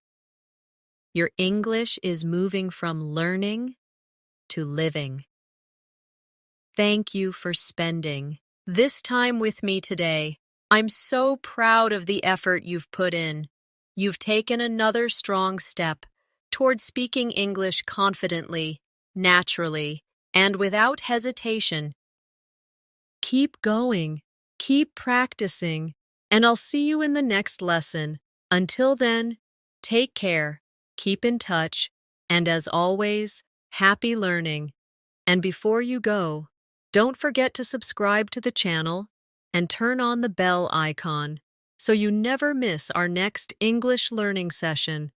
your English is moving from learning to living. Thank you for spending this time with me today. I'm so proud of the effort you've put in. You've taken another strong step toward speaking English confidently, naturally, and without hesitation. Keep going, keep practicing, and I'll see you in the next lesson. Until then, take care, keep in touch, and as always, happy learning. And before you go, don't forget to subscribe to the channel and turn on the bell icon so you never miss our next English learning session.